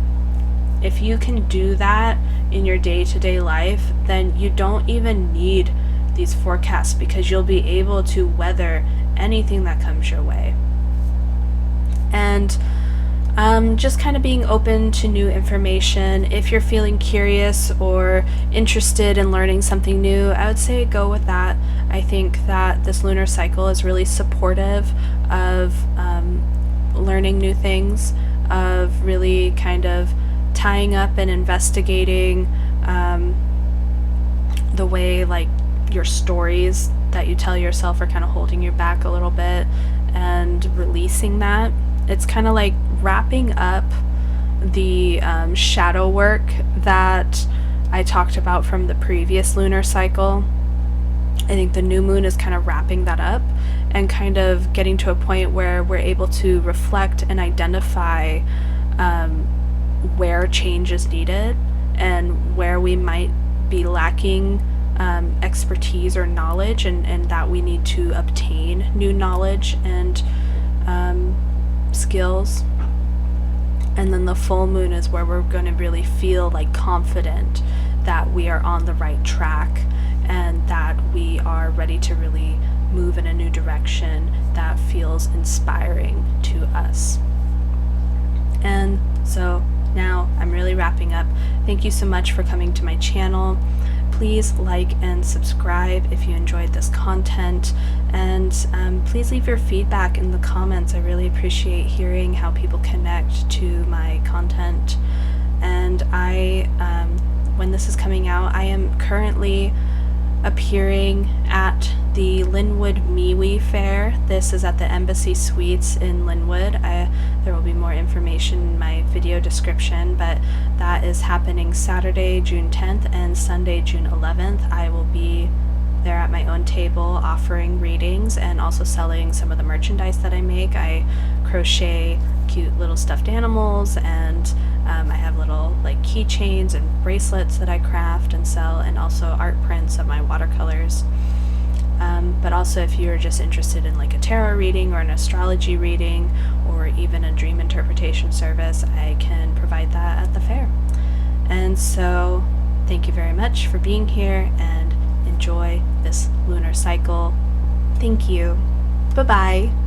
A: If you can do that in your day-to-day life, then you don't even need these forecasts, because you'll be able to weather anything that comes your way. And just kind of being open to new information. If you're feeling curious or interested in learning something new, I would say go with that. I think that this lunar cycle is really supportive of learning new things, of really kind of tying up and investigating the way like your stories that you tell yourself are kind of holding you back a little bit, and releasing that. It's kind of like wrapping up the shadow work that I talked about from the previous lunar cycle. I think the new moon is kind of wrapping that up and kind of getting to a point where we're able to reflect and identify where change is needed and where we might be lacking expertise or knowledge, and that we need to obtain new knowledge and skills. And then the full moon is where we're going to really feel like confident that we are on the right track and that we are ready to really move in a new direction that feels inspiring to us. And so now I'm really wrapping up. Thank you so much for coming to my channel. Please like and subscribe if you enjoyed this content, and please leave your feedback in the comments. I really appreciate hearing how people connect to my content. And when this is coming out, I am currently appearing at the Linwood MeWe Fair. This is at the Embassy Suites in Linwood. There will be more information in my video description, but that is happening Saturday, June 10th and Sunday, June 11th. I will be there at my own table offering readings and also selling some of the merchandise that I make. I crochet cute little stuffed animals, and I have little like keychains and bracelets that I craft and sell, and also art prints of my watercolors. But also, if you're just interested in like a tarot reading or an astrology reading or even a dream interpretation service, I can provide that at the fair. And so thank you very much for being here, and enjoy this lunar cycle. Thank you. Bye-bye.